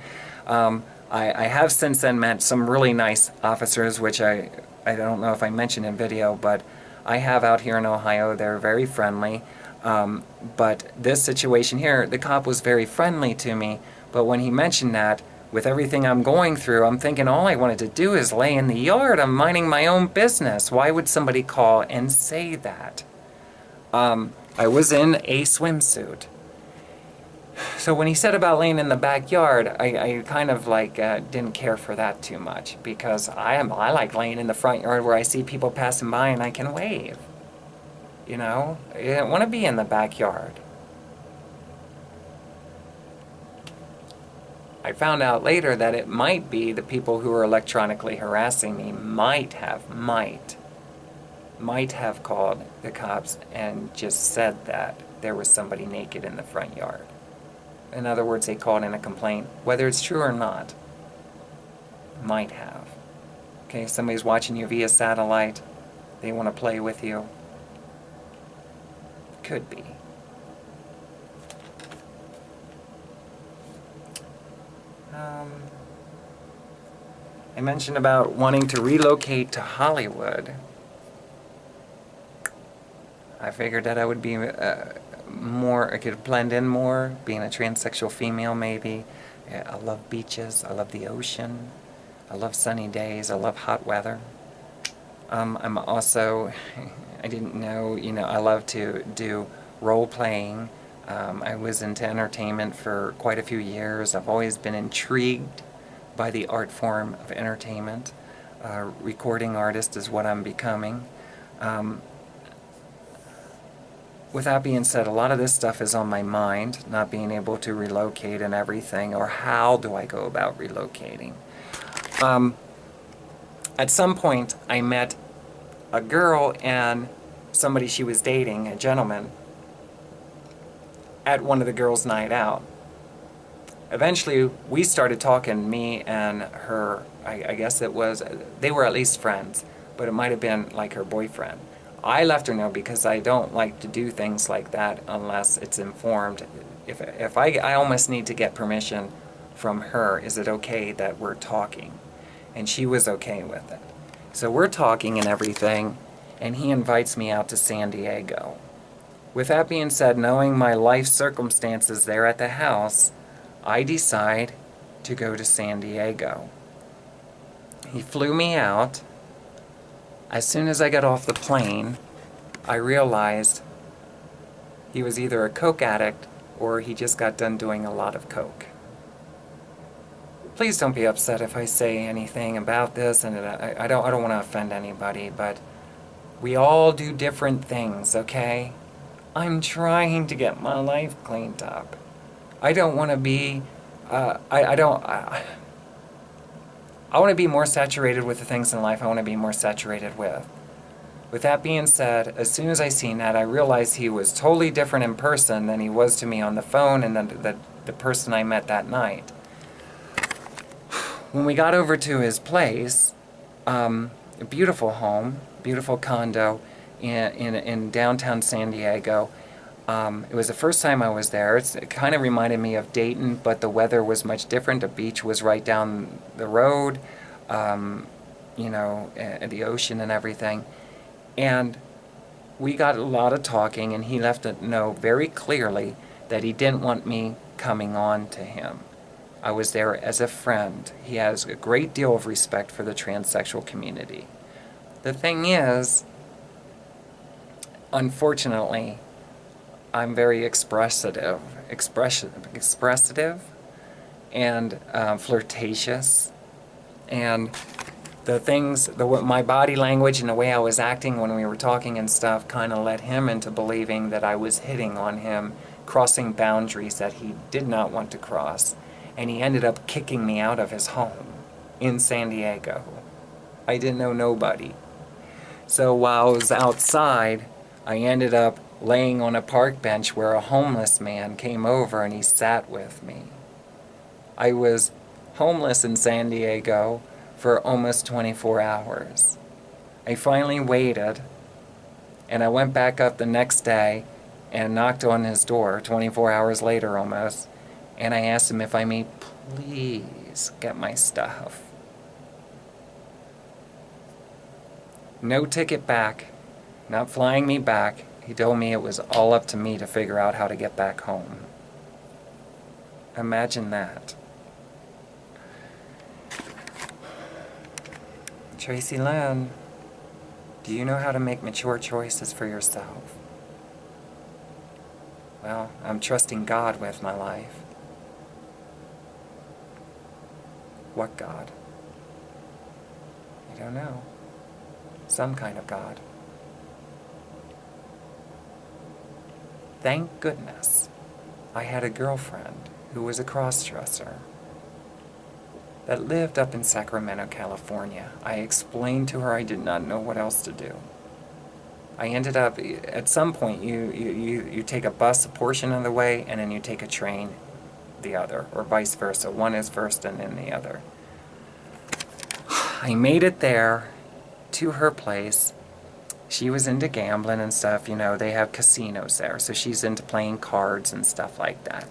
I have since then met some really nice officers, which I don't know if I mentioned in video, but I have out here in Ohio. They're very friendly. But this situation here, the cop was very friendly to me. But when he mentioned that, with everything I'm going through, I'm thinking all I wanted to do is lay in the yard. I'm minding my own business. Why would somebody call and say that? I was in a swimsuit. So when he said about laying in the backyard, I kind of didn't care for that too much, because I like laying in the front yard where I see people passing by and I can wave. I didn't want to be in the backyard. I found out later that it might be the people who were electronically harassing me might have called the cops and just said that there was somebody naked in the front yard. In other words, they called in a complaint, whether it's true or not. Might have. Okay, somebody's watching you via satellite. They want to play with you. Could be. I mentioned about wanting to relocate to Hollywood. I figured that I would be I could blend in more, being a transsexual female maybe. Yeah, I love beaches, I love the ocean, I love sunny days, I love hot weather. I'm also, I didn't know, I love to do role playing. I was into entertainment for quite a few years. I've always been intrigued by the art form of entertainment. Recording artist is what I'm becoming. With that being said, a lot of this stuff is on my mind, not being able to relocate and everything, or how do I go about relocating. At some point, I met a girl and somebody she was dating, a gentleman, at one of the girls' night out. Eventually, we started talking, me and her. I guess they were at least friends, but it might have been like her boyfriend. I left her know because I don't like to do things like that unless it's informed. If I almost need to get permission from her, is it okay that we're talking? And she was okay with it. So we're talking and everything, and he invites me out to San Diego. With that being said, knowing my life circumstances there at the house, I decide to go to San Diego. He flew me out. As soon as I got off the plane, I realized he was either a coke addict or he just got done doing a lot of coke. Please don't be upset if I say anything about this, and I don't want to offend anybody, but we all do different things, okay? I'm trying to get my life cleaned up. I don't want to be, I want to be more saturated with the things in life I want to be more saturated with. With that being said, as soon as I seen that, I realized he was totally different in person than he was to me on the phone and then the person I met that night. When we got over to his place, a beautiful home, beautiful condo in downtown San Diego. It was the first time I was there. It kind of reminded me of Dayton, but the weather was much different. The beach was right down the road, and the ocean and everything. And we got a lot of talking, and he left it know very clearly that he didn't want me coming on to him. I was there as a friend. He has a great deal of respect for the transsexual community. The thing is, unfortunately, I'm very expressive and flirtatious, and my body language and the way I was acting when we were talking and stuff kind of led him into believing that I was hitting on him, crossing boundaries that he did not want to cross, and he ended up kicking me out of his home in San Diego. I didn't know nobody. So while I was outside, I ended up laying on a park bench where a homeless man came over and he sat with me. I was homeless in San Diego for almost 24 hours. I finally waited, and I went back up the next day and knocked on his door 24 hours later almost, and I asked him if I may please get my stuff. No ticket back, not flying me back. He told me it was all up to me to figure out how to get back home. Imagine that. Tracilyn, do you know how to make mature choices for yourself? Well, I'm trusting God with my life. What God? I don't know. Some kind of God. Thank goodness I had a girlfriend who was a cross-dresser that lived up in Sacramento, California. I explained to her I did not know what else to do. I ended up, at some point, you take a bus a portion of the way, and then you take a train the other, or vice versa. One is first and then the other. I made it there to her place. She was into gambling and stuff, they have casinos there, so she's into playing cards and stuff like that.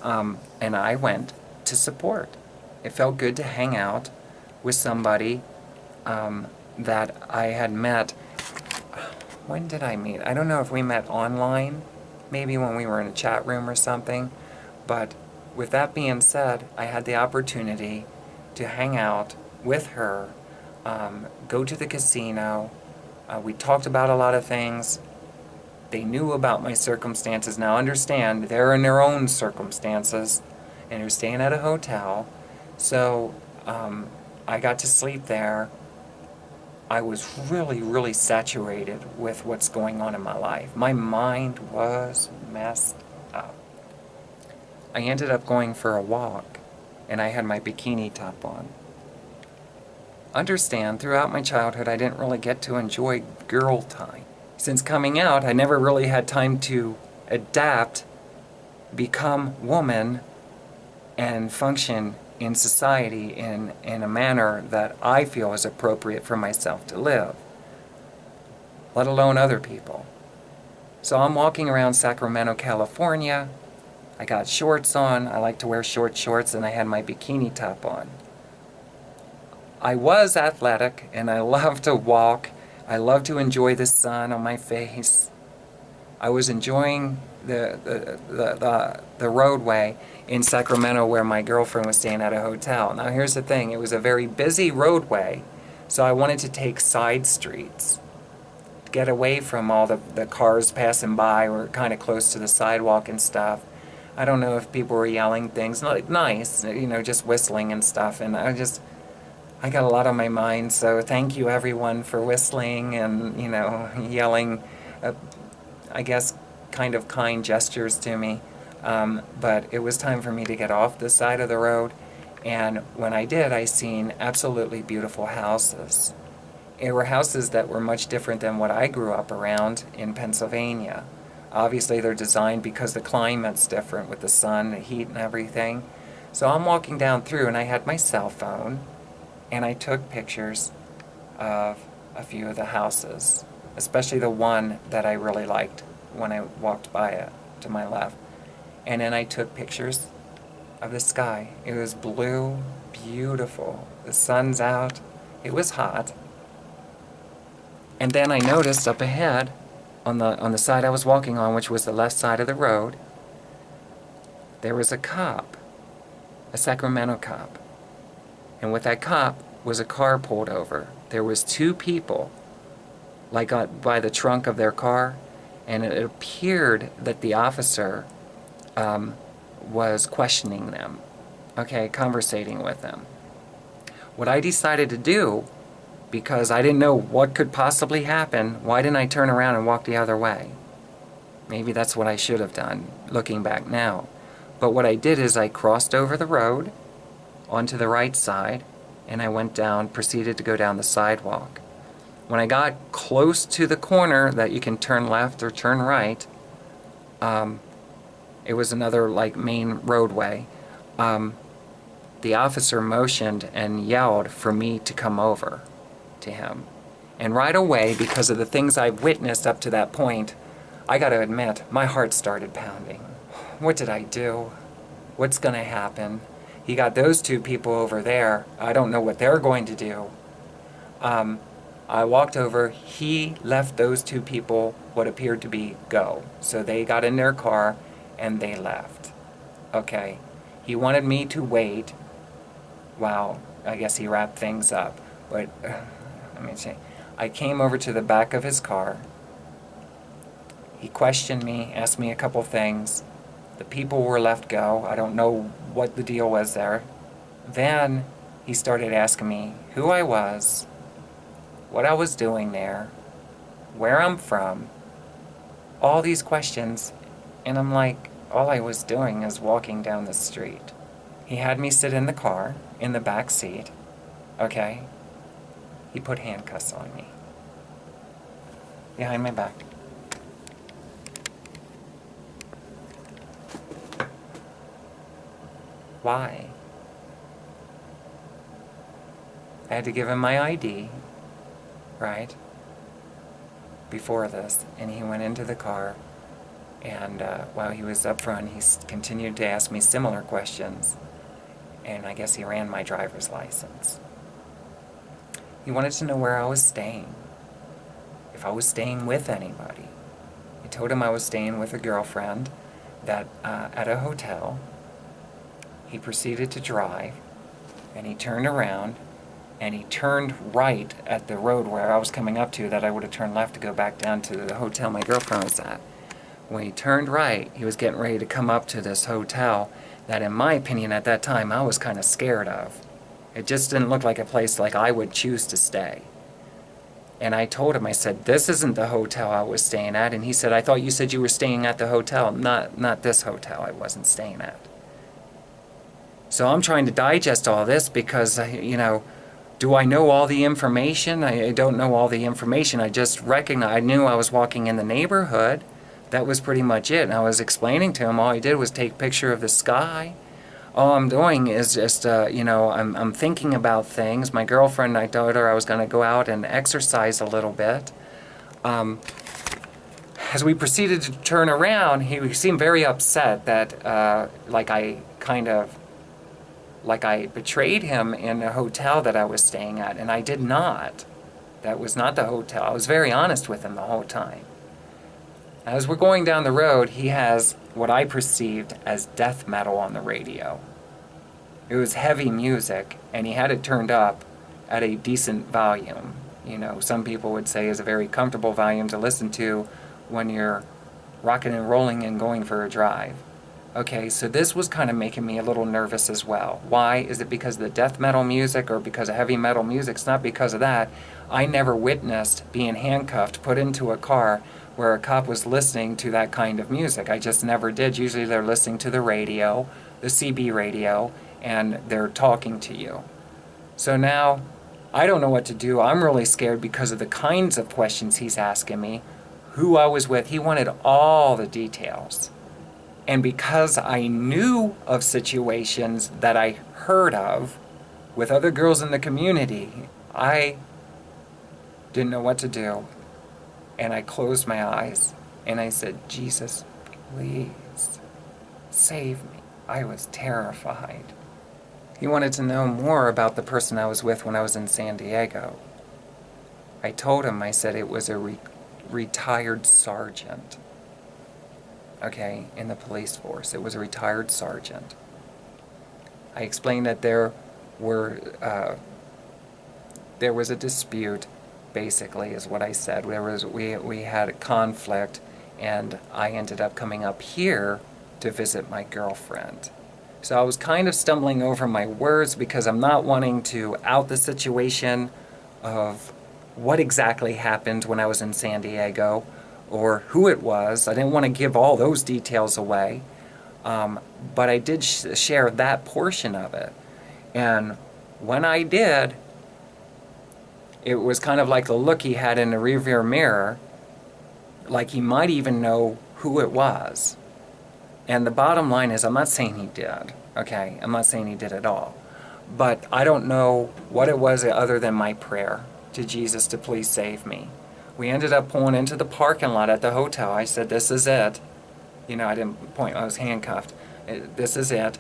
And I went to support. It felt good to hang out with somebody that I had met. When did I meet? I don't know if we met online, maybe when we were in a chat room or something. But with that being said, I had the opportunity to hang out with her, go to the casino. We talked about a lot of things. They knew about my circumstances. Now understand, they're in their own circumstances, and they're staying at a hotel. So I got to sleep there. I was really, really saturated with what's going on in my life. My mind was messed up. I ended up going for a walk, and I had my bikini top on. Understand, throughout my childhood, I didn't really get to enjoy girl time. Since coming out, I never really had time to adapt, become woman, and function in society in a manner that I feel is appropriate for myself to live, let alone other people. So I'm walking around Sacramento, California. I got shorts on. I like to wear short shorts, and I had my bikini top on. I was athletic, and I love to walk. I love to enjoy the sun on my face. I was enjoying the roadway in Sacramento where my girlfriend was staying at a hotel. Now here's the thing, it was a very busy roadway, so I wanted to take side streets to get away from all the cars passing by. We're kind of close to the sidewalk and stuff. I don't know if people were yelling things, like nice, just whistling and stuff, and I got a lot on my mind, so thank you everyone for whistling and, yelling, I guess, kind of kind gestures to me. But it was time for me to get off the side of the road, and when I did, I seen absolutely beautiful houses. It were houses that were much different than what I grew up around in Pennsylvania. Obviously, they're designed because the climate's different with the sun, the heat, and everything. So I'm walking down through, and I had my cell phone, and I took pictures of a few of the houses, especially the one that I really liked when I walked by it to my left. And then I took pictures of the sky. It was blue, beautiful. The sun's out. It was hot. And then I noticed up ahead, on the side I was walking on, which was the left side of the road, there was a cop, a Sacramento cop. And with that cop was a car pulled over. There was two people, like by the trunk of their car, and it appeared that the officer was questioning them, conversating with them. What I decided to do, because I didn't know what could possibly happen, why didn't I turn around and walk the other way? Maybe that's what I should have done, looking back now. But what I did is I crossed over the road onto the right side, and I went down, proceeded to go down the sidewalk. When I got close to the corner that you can turn left or turn right, it was another main roadway. The officer motioned and yelled for me to come over to him. And right away, because of the things I've witnessed up to that point, I got to admit, my heart started pounding. What did I do? What's going to happen? He got those two people over there. I don't know what they're going to do. I walked over. He left those two people what appeared to be go. So they got in their car and they left. Okay. He wanted me to wait while, I guess, he wrapped things up. But, let me see. I came over to the back of his car. He questioned me, asked me a couple things. The people were left go. I don't know what the deal was there. Then he started asking me who I was, what I was doing there, where I'm from, all these questions. And I'm like, all I was doing is walking down the street. He had me sit in the car, in the back seat, okay? He put handcuffs on me, behind my back. Why? I had to give him my ID, right, before this, and he went into the car, and while he was up front, he continued to ask me similar questions, and I guess he ran my driver's license. He wanted to know where I was staying, if I was staying with anybody. I told him I was staying with a girlfriend that at a hotel. He proceeded to drive, and he turned around, and he turned right at the road where I was coming up to that I would have turned left to go back down to the hotel my girlfriend was at. When he turned right, he was getting ready to come up to this hotel that, in my opinion at that time, I was kind of scared of. It just didn't look like a place like I would choose to stay. And I told him, I said, this isn't the hotel I was staying at. And he said, I thought you said you were staying at the hotel. Not this hotel I wasn't staying at. So I'm trying to digest all this because, do I know all the information? I don't know all the information. I just I knew I was walking in the neighborhood. That was pretty much it. And I was explaining to him, all I did was take a picture of the sky. All I'm doing is just, I'm thinking about things. My girlfriend, I told her I was going to go out and exercise a little bit. As we proceeded to turn around, he seemed very upset that, I betrayed him in a hotel that I was staying at, and I did not. That was not the hotel. I was very honest with him the whole time. As we're going down the road, he has what I perceived as death metal on the radio. It was heavy music, and he had it turned up at a decent volume. You know, some people would say is a very comfortable volume to listen to when you're rocking and rolling and going for a drive. Okay, so this was kind of making me a little nervous as well. Why? Is it because of the death metal music or because of heavy metal music? It's not because of that. I never witnessed being handcuffed, put into a car where a cop was listening to that kind of music. I just never did. Usually they're listening to the radio, the CB radio, and they're talking to you. So now, I don't know what to do. I'm really scared because of the kinds of questions he's asking me, who I was with. He wanted all the details. And because I knew of situations that I heard of with other girls in the community, I didn't know what to do. And I closed my eyes and I said, Jesus, please save me. I was terrified. He wanted to know more about the person I was with when I was in San Diego. I told him, I said it was a retired sergeant. Okay, in the police force. It was a retired sergeant. I explained that there was a dispute, basically, is what I said. We had a conflict, and I ended up coming up here to visit my girlfriend. So I was kind of stumbling over my words because I'm not wanting to out the situation of what exactly happened when I was in San Diego or who it was. I didn't want to give all those details away, but I did share that portion of it. And when I did, it was kind of like the look he had in the rearview mirror, like he might even know who it was. And the bottom line is, I'm not saying he did, okay? I'm not saying he did at all. But I don't know what it was other than my prayer to Jesus to please save me. We ended up pulling into the parking lot at the hotel. I said, this is it. You know, I didn't point, I was handcuffed. This is it.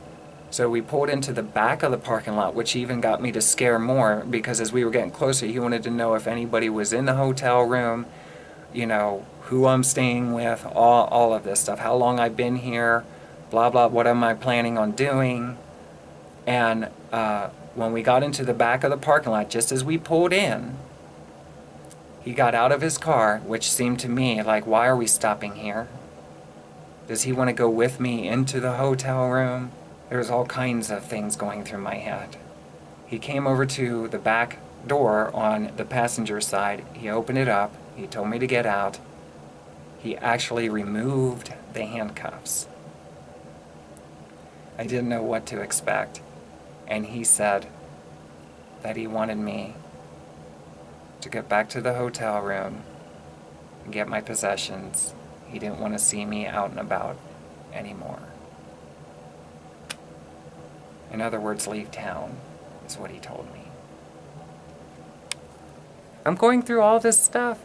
So we pulled into the back of the parking lot, which even got me to scare more because as we were getting closer, he wanted to know if anybody was in the hotel room, you know, who I'm staying with, all of this stuff, how long I've been here, blah, blah, what am I planning on doing. And when we got into the back of the parking lot, just as we pulled in, he got out of his car, which seemed to me like, why are we stopping here? Does he want to go with me into the hotel room? There's all kinds of things going through my head. He came over to the back door on the passenger side. He opened it up. He told me to get out. He actually removed the handcuffs. I didn't know what to expect. And he said that he wanted me to get back to the hotel room and get my possessions. He didn't want to see me out and about anymore. In other words, leave town, is what he told me. I'm going through all this stuff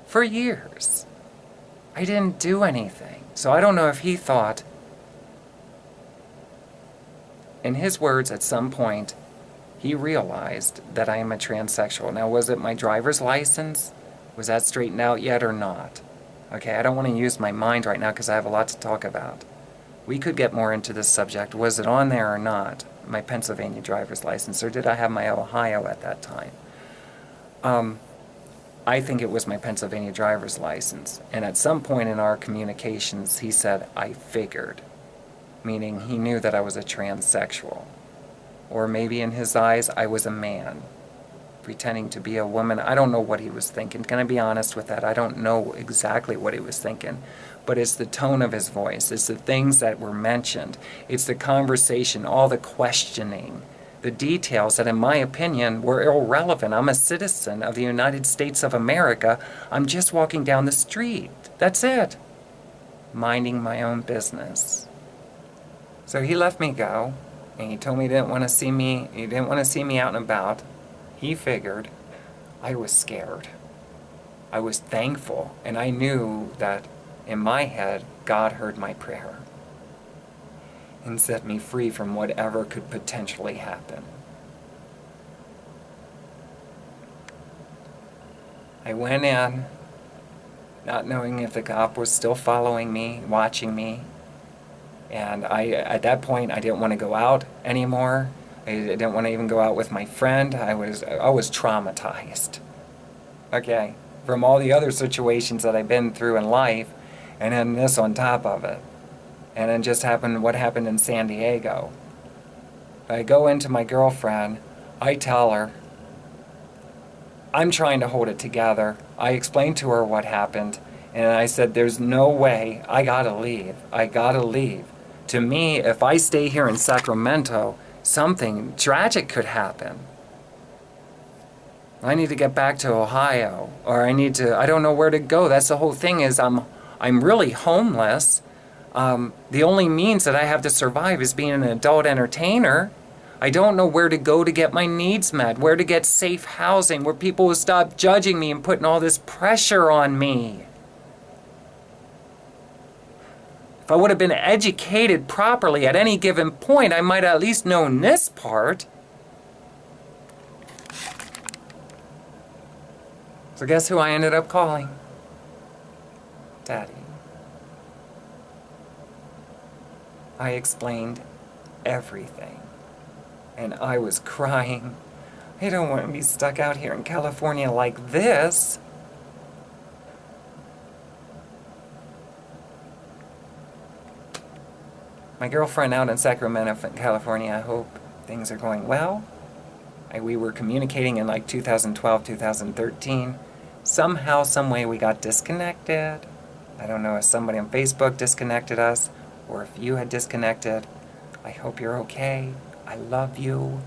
for years. I didn't do anything. So I don't know if he thought, in his words, at some point, he realized that I am a transsexual. Now, was it my driver's license? Was that straightened out yet or not? Okay, I don't want to use my mind right now because I have a lot to talk about. We could get more into this subject. Was it on there or not, my Pennsylvania driver's license, or did I have my Ohio at that time? I think it was my Pennsylvania driver's license. And at some point in our communications, he said, I figured, meaning he knew that I was a transsexual. Or maybe in his eyes, I was a man, pretending to be a woman. I don't know what he was thinking. Can I be honest with that? I don't know exactly what he was thinking. But it's the tone of his voice. It's the things that were mentioned. It's the conversation, all the questioning, the details that, in my opinion, were irrelevant. I'm a citizen of the United States of America. I'm just walking down the street. That's it. Minding my own business. So he let me go, and he told me he didn't want to see me out and about. He figured. I was scared. I was thankful, and I knew that in my head, God heard my prayer and set me free from whatever could potentially happen. I went in, not knowing if the cop was still following me, watching me. And at that point, I didn't want to go out anymore. I didn't want to even go out with my friend. I was traumatized. Okay, from all the other situations that I've been through in life, and then this on top of it. And then just what happened in San Diego. I go into my girlfriend, I tell her, I'm trying to hold it together. I explained to her what happened, and I said, there's no way, I gotta leave. I gotta leave. To me, if I stay here in Sacramento, something tragic could happen. I need to get back to Ohio, or I don't know where to go. That's the whole thing is I'm really homeless. The only means that I have to survive is being an adult entertainer. I don't know where to go to get my needs met, where to get safe housing, where people will stop judging me and putting all this pressure on me. If I would have been educated properly at any given point, I might have at least known this part. So guess who I ended up calling? Daddy. I explained everything. And I was crying. I don't want to be stuck out here in California like this. My girlfriend out in Sacramento, California, I hope things are going well. We were communicating in like 2012, 2013. Somehow, some way we got disconnected. I don't know if somebody on Facebook disconnected us or if you had disconnected. I hope you're okay. I love you.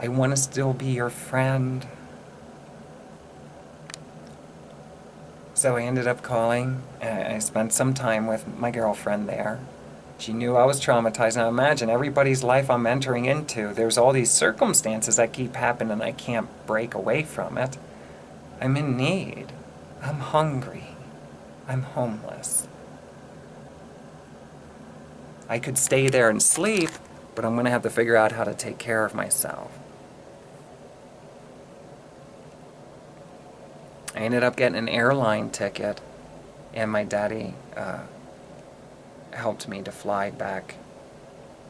I want to still be your friend. So I ended up calling, and I spent some time with my girlfriend there. She knew I was traumatized. Now imagine everybody's life I'm entering into. There's all these circumstances that keep happening and I can't break away from it. I'm in need. I'm hungry. I'm homeless. I could stay there and sleep, but I'm going to have to figure out how to take care of myself. I ended up getting an airline ticket, and my daddy helped me to fly back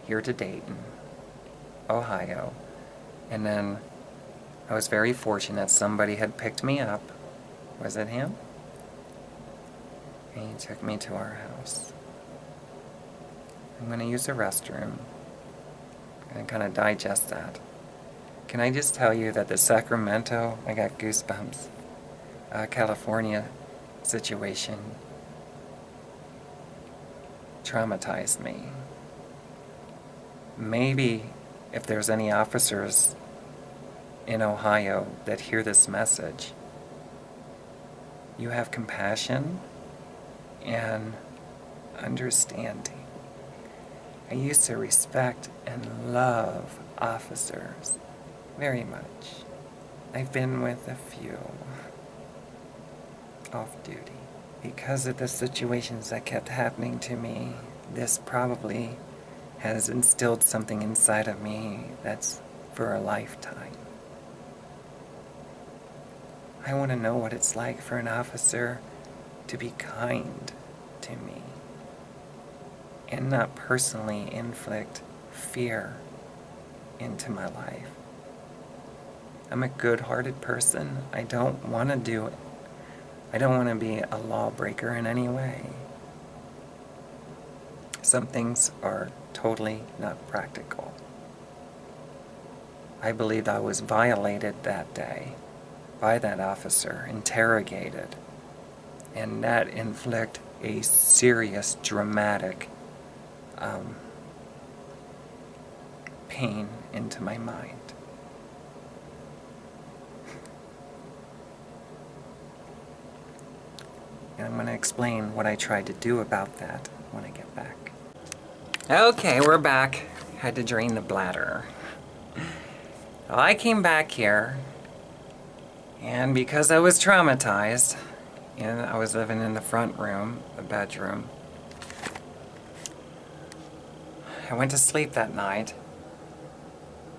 here to Dayton, Ohio. And then I was very fortunate somebody had picked me up. Was it him? And he took me to our house. I'm going to use the restroom and kind of digest that. Can I just tell you that the Sacramento, I got goosebumps, California situation traumatized me. Maybe if there's any officers in Ohio that hear this message, you have compassion and understanding. I used to respect and love officers very much. I've been with a few off duty. Because of the situations that kept happening to me, this probably has instilled something inside of me that's for a lifetime. I want to know what it's like for an officer to be kind to me and not personally inflict fear into my life. I'm a good-hearted person. I don't want to be a lawbreaker in any way. Some things are totally not practical. I believed I was violated that day by that officer, interrogated, and that inflict a serious, dramatic pain into my mind. And I'm going to explain what I tried to do about that when I get back. Okay, we're back. Had to drain the bladder. Well, I came back here, and because I was traumatized, and I was living in the front room, the bedroom, I went to sleep that night,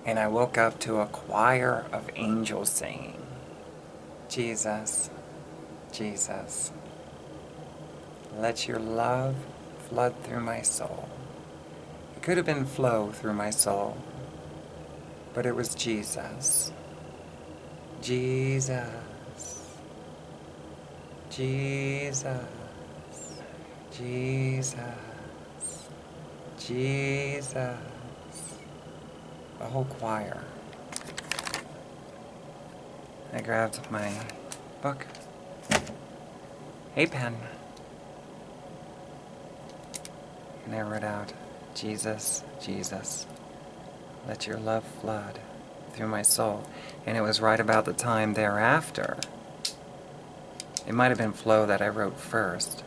and I woke up to a choir of angels singing, Jesus, Jesus. let your love flood through my soul. It could have been flow through my soul, but it was Jesus. Jesus. Jesus. Jesus. Jesus. The whole choir. I grabbed my book. Hey, pen. And I wrote out, Jesus, Jesus, let your love flood through my soul. And it was right about the time thereafter. It might have been flow that I wrote first,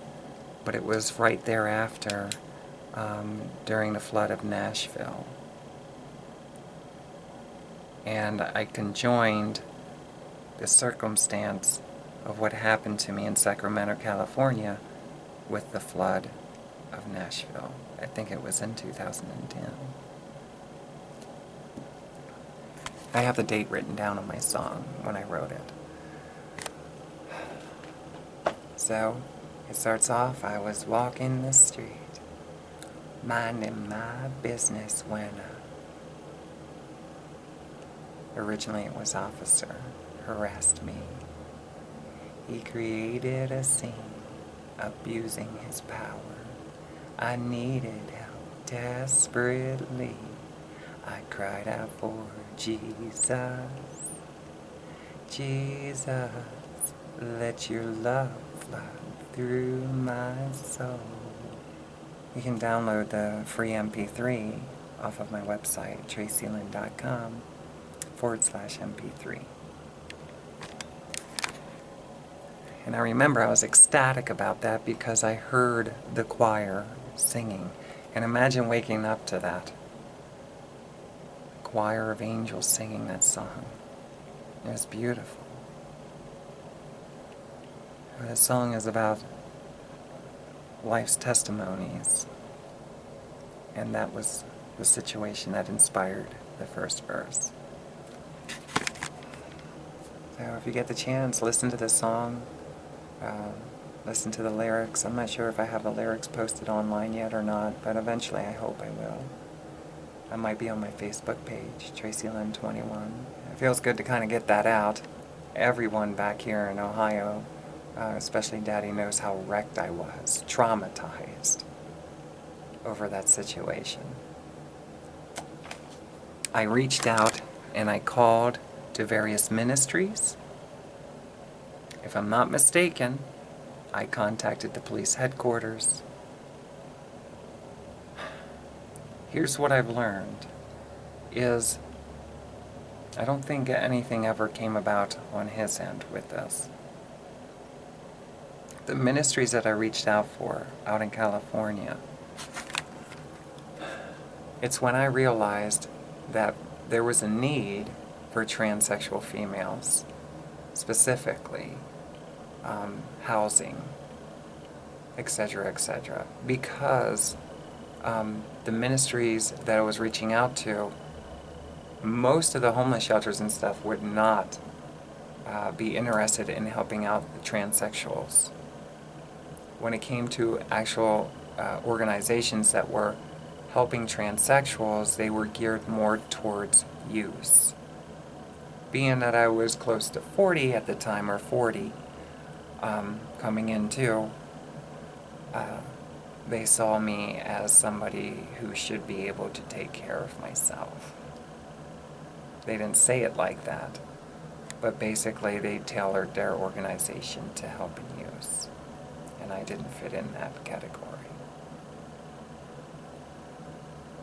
but it was right thereafter, during the flood of Nashville. And I conjoined the circumstance of what happened to me in Sacramento, California, with the flood of Nashville. I think it was in 2010. I have the date written down on my song when I wrote it. So, it starts off, I was walking the street, minding my business when originally it was officer harassed me. He created a scene, abusing his power. I needed help desperately. I cried out for Jesus. Jesus, let your love flood through my soul. You can download the free MP3 off of my website, tracilyn.com/MP3. And I remember I was ecstatic about that because I heard the choir singing. And imagine waking up to that. A choir of angels singing that song. It was beautiful. The song is about life's testimonies. And that was the situation that inspired the first verse. So if you get the chance, listen to the song. Listen to the lyrics. I'm not sure if I have the lyrics posted online yet or not, but eventually I hope I will. I might be on my Facebook page, Tracilyn21. It feels good to kind of get that out. Everyone back here in Ohio, especially Daddy, knows how wrecked I was, traumatized over that situation. I reached out and I called to various ministries. If I'm not mistaken, I contacted the police headquarters. Here's what I've learned, is I don't think anything ever came about on his end with this. The ministries that I reached out for out in California, it's when I realized that there was a need for transsexual females, specifically housing, etc., because the ministries that I was reaching out to, most of the homeless shelters and stuff would not be interested in helping out the transsexuals. When it came to actual organizations that were helping transsexuals, they were geared more towards use. Being that I was close to 40 at the time, or 40, coming in too, they saw me as somebody who should be able to take care of myself. They didn't say it like that, but basically they tailored their organization to help in use, and I didn't fit in that category.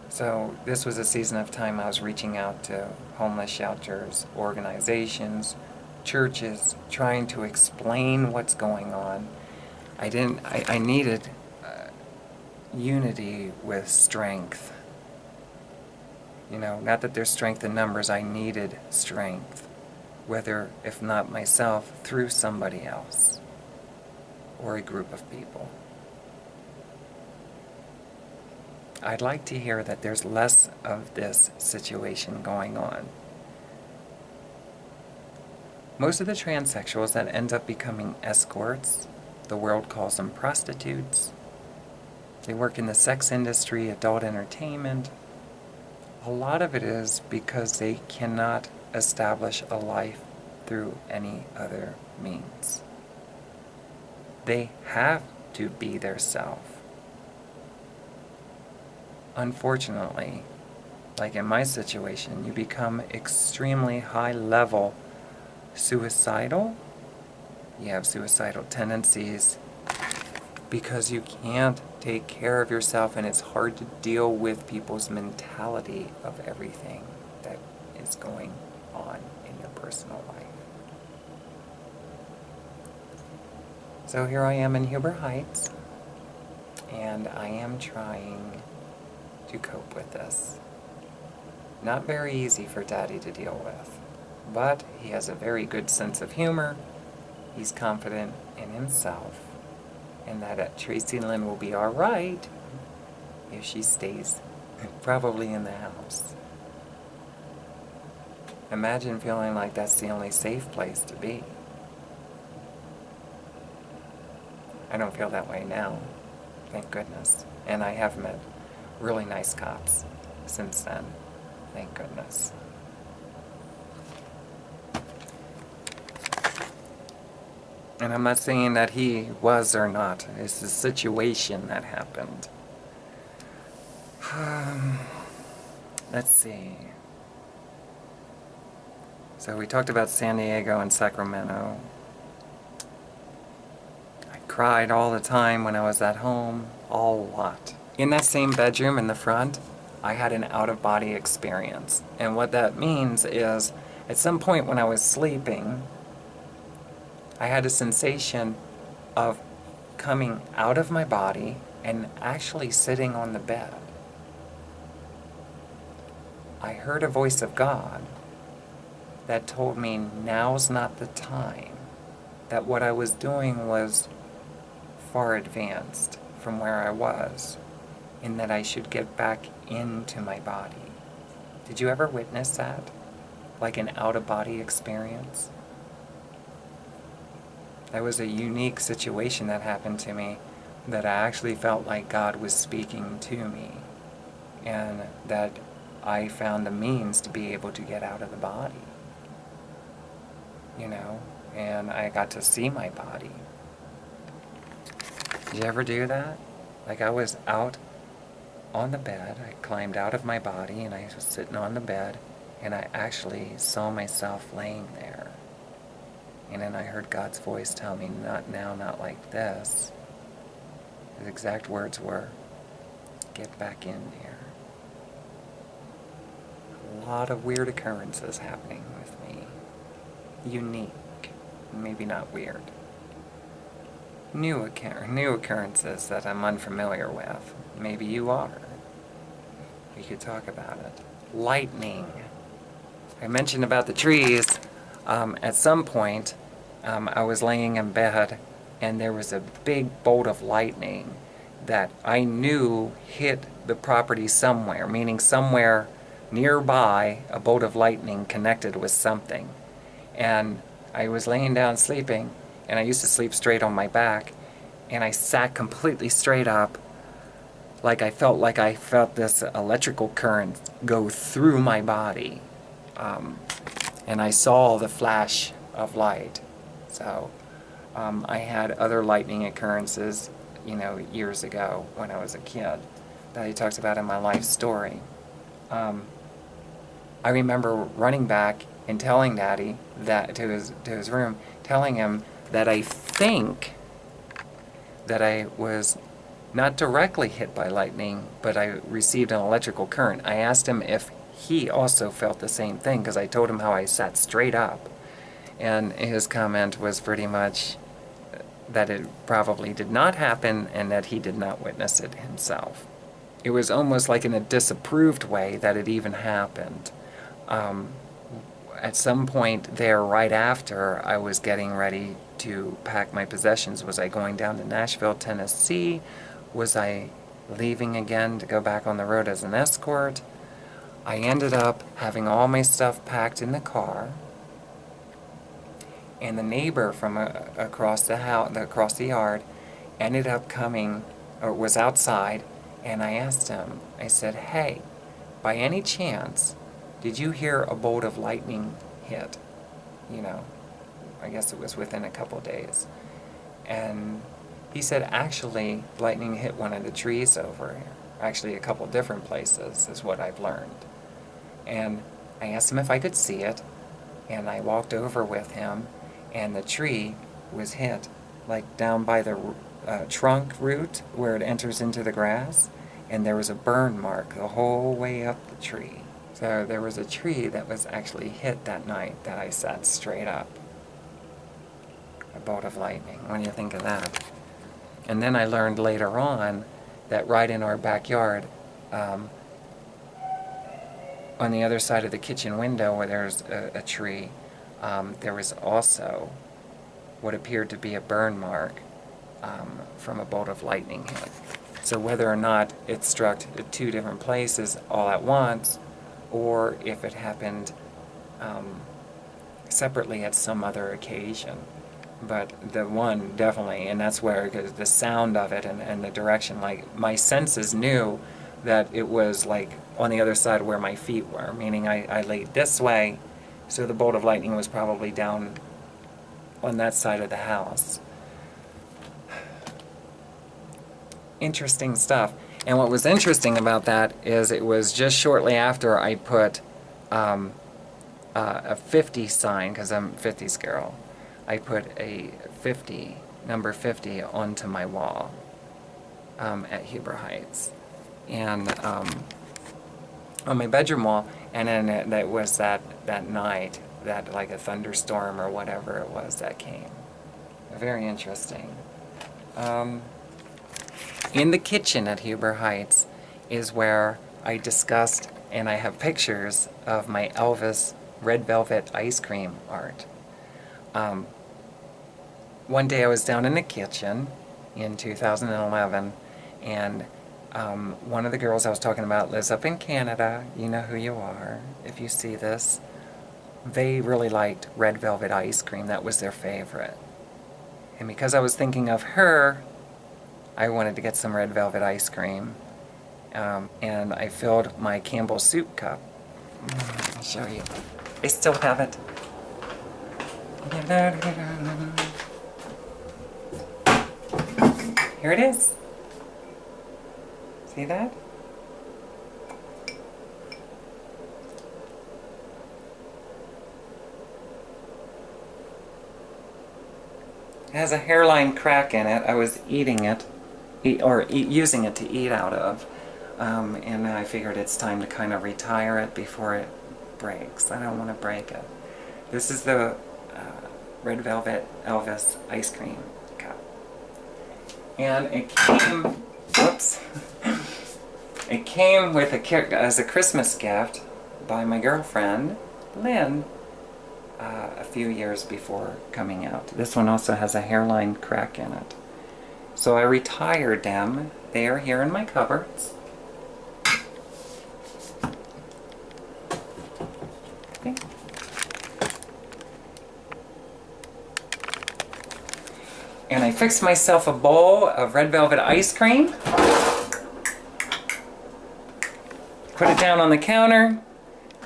So this was a season of time I was reaching out to homeless shelters, organizations, churches, trying to explain what's going on. I needed unity with strength. You know, not that there's strength in numbers, I needed strength. Whether, if not myself, through somebody else or a group of people. I'd like to hear that there's less of this situation going on. Most of the transsexuals that end up becoming escorts The world calls them prostitutes. They work in the sex industry, adult entertainment. A lot of it is because they cannot establish a life through any other means. They have to be their self. Unfortunately, like in my situation, you become extremely high level suicidal. You have suicidal tendencies because you can't take care of yourself, and it's hard to deal with people's mentality of everything that is going on in your personal life. So here I am in Huber Heights, and I am trying to cope with this. Not very easy for Daddy to deal with, but he has a very good sense of humor. He's confident in himself, and that Tracilyn will be all right if she stays probably in the house. Imagine feeling like that's the only safe place to be. I don't feel that way now, thank goodness. And I have met really nice cops since then, thank goodness. And I'm not saying that he was or not. It's the situation that happened. Let's see. So we talked about San Diego and Sacramento. I cried all the time when I was at home, a lot. In that same bedroom in the front, I had an out-of-body experience. And what that means is, at some point when I was sleeping, I had a sensation of coming out of my body and actually sitting on the bed. I heard a voice of God that told me now's not the time, that what I was doing was far advanced from where I was, and that I should get back into my body. Did you ever witness that? Like an out-of-body experience? That was a unique situation that happened to me, that I actually felt like God was speaking to me, and that I found the means to be able to get out of the body. You know, and I got to see my body. Did you ever do that? Like I was out on the bed, I climbed out of my body and I was sitting on the bed, and I actually saw myself laying there. And then I heard God's voice tell me, not now, not like this. His exact words were, get back in there. A lot of weird occurrences happening with me. Unique, maybe not weird. New occurrences that I'm unfamiliar with. Maybe you are. We could talk about it. Lightning. I mentioned about the trees. At some point, I was laying in bed, and there was a big bolt of lightning that I knew hit the property somewhere, meaning somewhere nearby, a bolt of lightning connected with something. And I was laying down sleeping, and I used to sleep straight on my back, and I sat completely straight up, like I felt this electrical current go through my body. And I saw the flash of light. So I had other lightning occurrences, years ago when I was a kid that he talks about in my life story. I remember running back and telling Daddy that to his room, telling him that I think that I was not directly hit by lightning, but I received an electrical current. I asked him if he also felt the same thing, because I told him how I sat straight up. And his comment was pretty much that it probably did not happen and that he did not witness it himself. It was almost like in a disapproved way that it even happened. At some point there, right after I was getting ready to pack my possessions, was I going down to Nashville, Tennessee? Was I leaving again to go back on the road as an escort? I ended up having all my stuff packed in the car, And the neighbor from across the house, across the yard, ended up coming, or was outside, and I asked him, I said, hey, by any chance, did you hear a bolt of lightning hit? You know, I guess it was within a couple days. And he said, actually, lightning hit one of the trees over here. Actually, a couple different places is what I've learned. And I asked him if I could see it, and I walked over with him, and the tree was hit, like down by the trunk root where it enters into the grass, and there was a burn mark the whole way up the tree. So there was a tree that was actually hit that night that I sat straight up. A bolt of lightning. What do you think of that? And then I learned later on that right in our backyard, on the other side of the kitchen window where there's a tree, there was also what appeared to be a burn mark from a bolt of lightning hit. So whether or not it struck at two different places all at once, or if it happened separately at some other occasion. But the one definitely, and that's where the sound of it and the direction, like my senses knew that it was like on the other side where my feet were, meaning I laid this way, so the bolt of lightning was probably down on that side of the house. Interesting stuff. And what was interesting about that is it was just shortly after I put a 50 sign, because I'm a 50s girl. I put a 50, number 50, onto my wall at Huber Heights. And on my bedroom wall, and then that was that night, that like a thunderstorm or whatever it was that came. Very interesting. In the kitchen at Huber Heights is where I discussed, and I have pictures of my Elvis red velvet ice cream art. One day I was down in the kitchen in 2011, and one of the girls I was talking about lives up in Canada. You know who you are if you see this. They really liked red velvet ice cream. That was their favorite. And because I was thinking of her, I wanted to get some red velvet ice cream. And I filled my Campbell's soup cup. I'll show you. I still have it. Here it is. See that? It has a hairline crack in it. I was eating it, using it to eat out of, and I figured it's time to kind of retire it before it breaks. I don't want to break it. This is the red velvet Elvis ice cream cup, and it came. Whoops! It came with as a Christmas gift by my girlfriend Lynn. A few years before coming out. This one also has a hairline crack in it. So I retired them. They are here in my cupboards. Okay. And I fixed myself a bowl of red velvet ice cream. Put it down on the counter.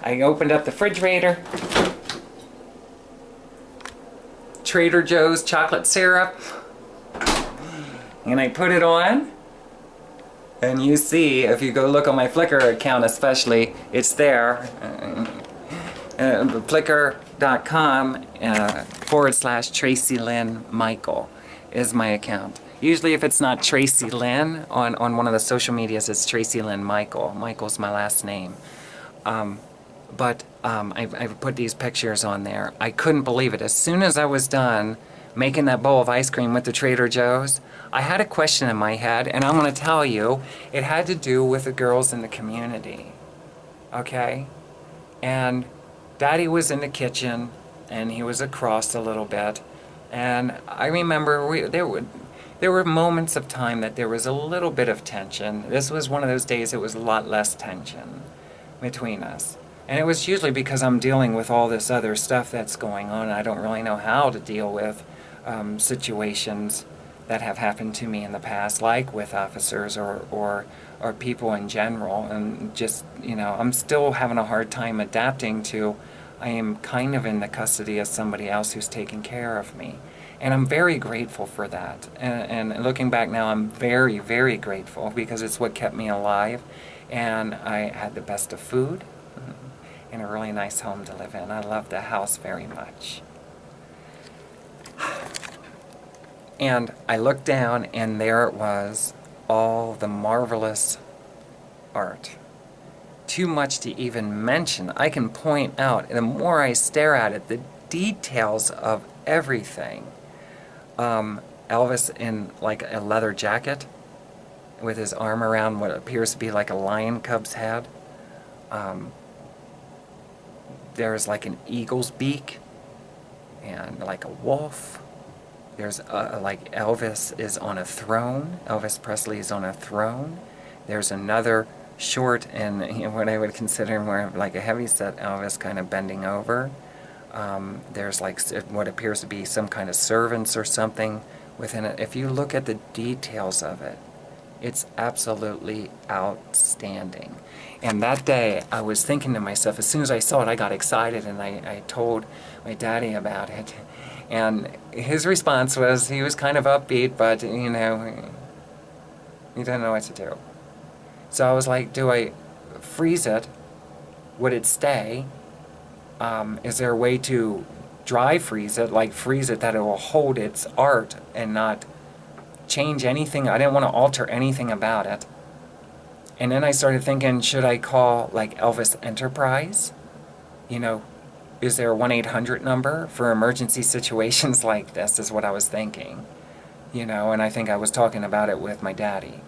I opened up the refrigerator. Trader Joe's chocolate syrup, and I put it on, and you see, if you go look on my Flickr account especially, it's there, flickr.com /Tracilyn Michael is my account. Usually if it's not Tracilyn on one of the social medias, it's Tracilyn Michael. Michael's my last name. But I put these pictures on there. I couldn't believe it. As soon as I was done making that bowl of ice cream with the Trader Joe's, I had a question in my head, and I'm going to tell you, it had to do with the girls in the community. Okay? And Daddy was in the kitchen, and he was across a little bit. And I remember there were moments of time that there was a little bit of tension. This was one of those days it was a lot less tension between us. And it was usually because I'm dealing with all this other stuff that's going on. And I don't really know how to deal with situations that have happened to me in the past, like with officers or people in general. And just, I'm still having a hard time adapting to, I am kind of in the custody of somebody else who's taking care of me. And I'm very grateful for that. And looking back now, I'm very, very grateful because it's what kept me alive. And I had the best of food and a really nice home to live in. I love the house very much. And I looked down, and there it was, all the marvelous art. Too much to even mention. I can point out, and the more I stare at it, the details of everything. Elvis in like a leather jacket with his arm around what appears to be like a lion cub's head. There's like an eagle's beak and like a wolf. There's like Elvis is on a throne. Elvis Presley is on a throne. There's another short and what I would consider more like a heavyset Elvis kind of bending over. There's like what appears to be some kind of servants or something within it. If you look at the details of it, it's absolutely outstanding. And that day, I was thinking to myself, as soon as I saw it, I got excited and I told my daddy about it. And his response was, he was kind of upbeat, but, he didn't know what to do. So I was like, do I freeze it? Would it stay? Is there a way to dry freeze it, like freeze it that it will hold its art and not change anything? I didn't want to alter anything about it. And then I started thinking, should I call like Elvis Enterprise? Is there a 1-800 number for emergency situations like this, is what I was thinking. And I think I was talking about it with my daddy.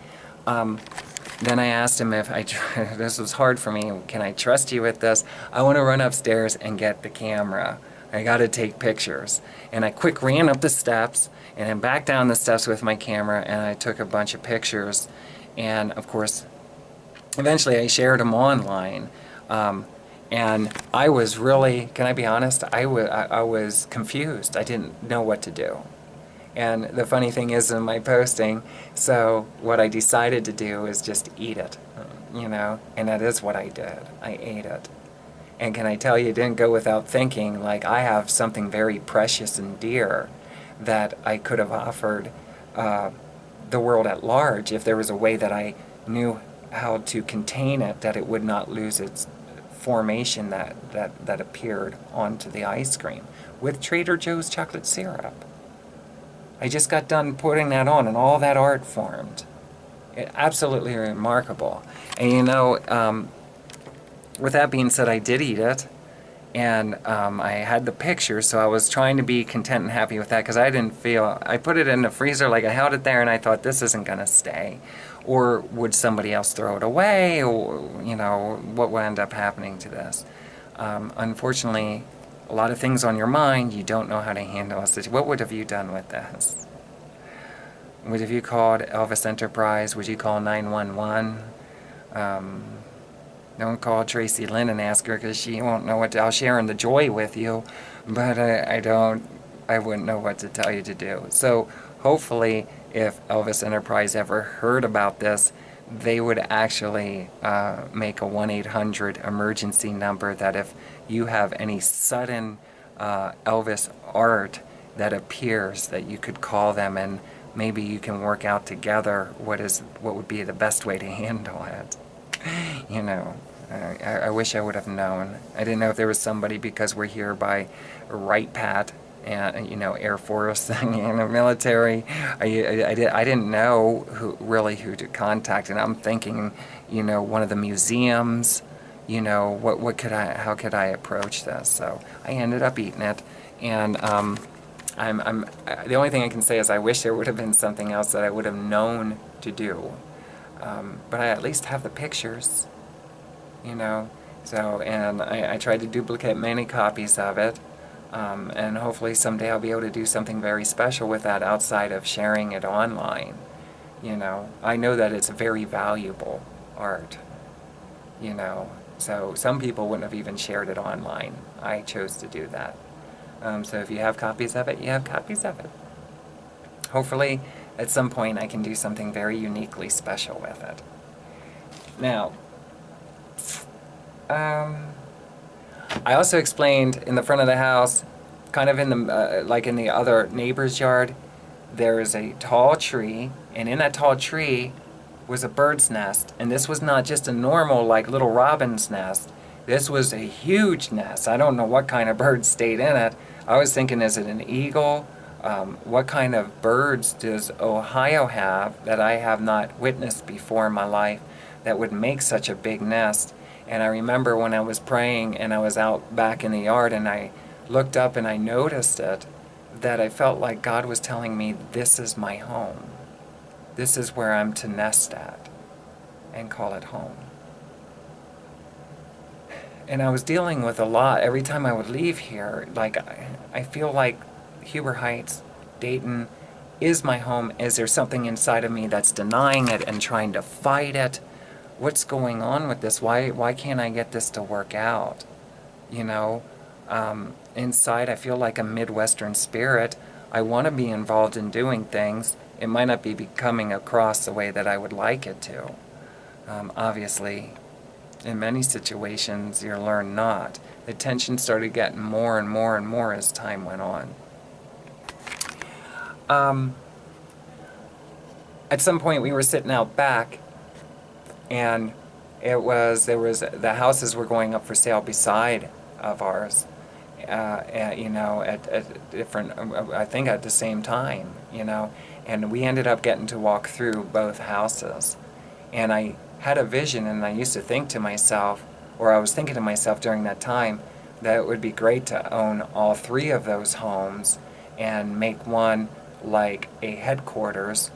Then I asked him if this was hard for me, can I trust you with this? I want to run upstairs and get the camera. I got to take pictures. And I quick ran up the steps and then back down the steps with my camera, and I took a bunch of pictures. And of course, eventually I shared them online. And I was really, can I be honest, I was confused. I didn't know what to do. And the funny thing is in my posting, so what I decided to do is just eat it, and that is what I did. I ate it. And can I tell you, it didn't go without thinking, like I have something very precious and dear that I could have offered the world at large if there was a way that I knew how to contain it, that it would not lose its formation that appeared onto the ice cream with Trader Joe's chocolate syrup. I just got done putting that on, and all that art formed. Absolutely remarkable. And with that being said, I did eat it, and I had the pictures, so I was trying to be content and happy with that, because I put it in the freezer, like I held it there, and I thought, this isn't going to stay. Or would somebody else throw it away? Or, what would end up happening to this? Unfortunately, a lot of things on your mind, you don't know how to handle a situation. What would have you done with this? Would have you called Elvis Enterprise? Would you call 911? Don't call Tracilyn and ask her, because she won't know what to. I'll share in the joy with you, but I wouldn't know what to tell you to do. So hopefully, if Elvis Enterprise ever heard about this, they would actually make a 1-800 emergency number, that if you have any sudden Elvis art that appears, that you could call them, and maybe you can work out together what would be the best way to handle it. I wish I would have known. I didn't know if there was somebody, because we're here by Right Pat, and Air Force thing, military. I didn't know who to contact, and I'm thinking, one of the museums. How could I approach this? So I ended up eating it, and the only thing I can say is I wish there would have been something else that I would have known to do, but I at least have the pictures, So, and I tried to duplicate many copies of it. And hopefully someday I'll be able to do something very special with that outside of sharing it online. I know that it's very valuable art, So some people wouldn't have even shared it online. I chose to do that. So if you have copies of it, you have copies of it. Hopefully, at some point, I can do something very uniquely special with it. Now, I also explained in the front of the house, kind of in the like in the other neighbor's yard, there is a tall tree, and in that tall tree was a bird's nest. And this was not just a normal, like, little robin's nest. This was a huge nest. I don't know what kind of bird stayed in it. I was thinking, is it an eagle? What kind of birds does Ohio have that I have not witnessed before in my life that would make such a big nest? And I remember when I was praying and I was out back in the yard and I looked up and I noticed it, that I felt like God was telling me, this is my home. This is where I'm to nest at and call it home. And I was dealing with a lot. Every time I would leave here, like, I feel like Huber Heights, Dayton, is my home. Is there something inside of me that's denying it and trying to fight it? What's going on with this? Why can't I get this to work out? You know, inside I feel like a Midwestern spirit. I want to be involved in doing things. It might not be coming across the way that I would like it to. Obviously, in many situations, you learn not. The tension started getting more and more and more as time went on. At some point, we were sitting out back, and there was the houses were going up for sale beside of ours. You know, at different, I think at the same time, you know, and we ended up getting to walk through both houses. And I had a vision, and I used to think to myself, or I was thinking to myself during that time, that it would be great to own all three of those homes and make one like a headquarters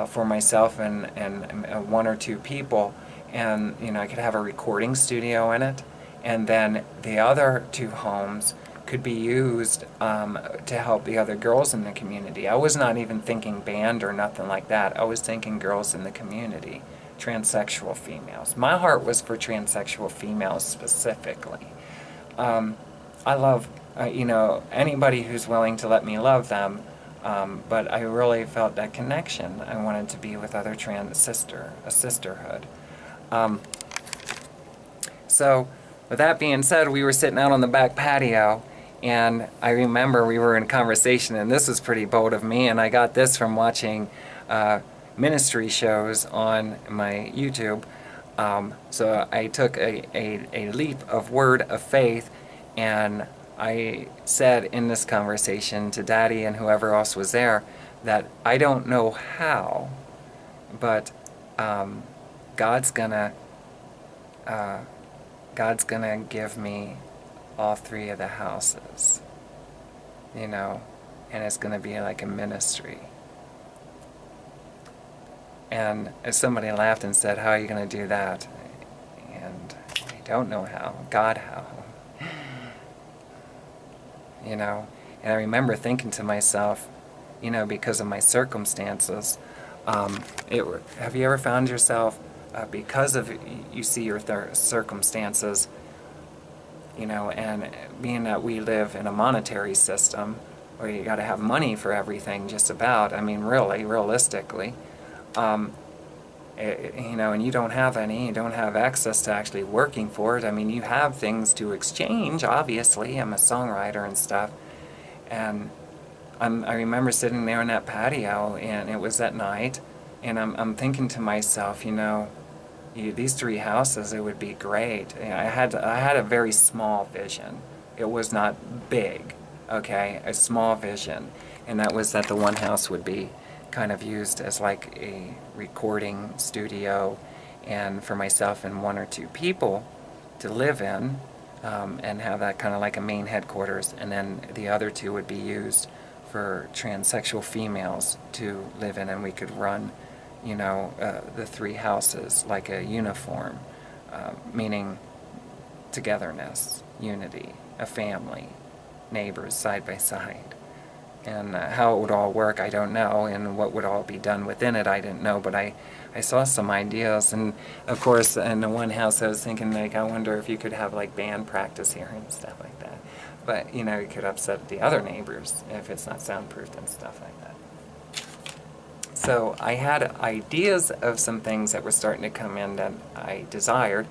for myself and one or two people. And, you know, I could have a recording studio in it. And then the other two homes could be used to help the other girls in the community. I was not even thinking band or nothing like that. I was thinking girls in the community, transsexual females. My heart was for transsexual females specifically. I love, you know, anybody who's willing to let me love them, but I really felt that connection. I wanted to be with other a sisterhood. So, with that being said, we were sitting out on the back patio, and I remember we were in conversation, and this was pretty bold of me, and I got this from watching ministry shows on my YouTube. So I took a leap of word of faith, and I said in this conversation to Daddy and whoever else was there that I don't know how, but God's gonna give me all three of the houses, you know, and it's gonna be like a ministry. And somebody laughed and said, how are you gonna do that? And I don't know how. God, how? You know, and I remember thinking to myself, you know, because of my circumstances, have you ever found yourself, because of you see your circumstances, you know, and being that we live in a monetary system where you got to have money for everything, just about. I mean, really, realistically, you know, and you don't have any, you don't have access to actually working for it. I mean, you have things to exchange, obviously. I'm a songwriter and stuff. And I remember sitting there on that patio, and it was at night, and I'm thinking to myself, you know, these three houses, it would be great. I had a very small vision. It was not big, okay? A small vision. And that was that the one house would be kind of used as like a recording studio, and for myself and one or two people to live in, and have that kind of like a main headquarters, and then the other two would be used for transsexual females to live in, and we could run, you know, the three houses like a uniform, meaning togetherness, unity, a family, neighbors side by side. And how it would all work, I don't know, and what would all be done within it, I didn't know, but I saw some ideas. And of course, in the one house I was thinking, like, I wonder if you could have like band practice here and stuff like that. But you know, you could upset the other neighbors if it's not soundproofed and stuff like that. So I had ideas of some things that were starting to come in that I desired,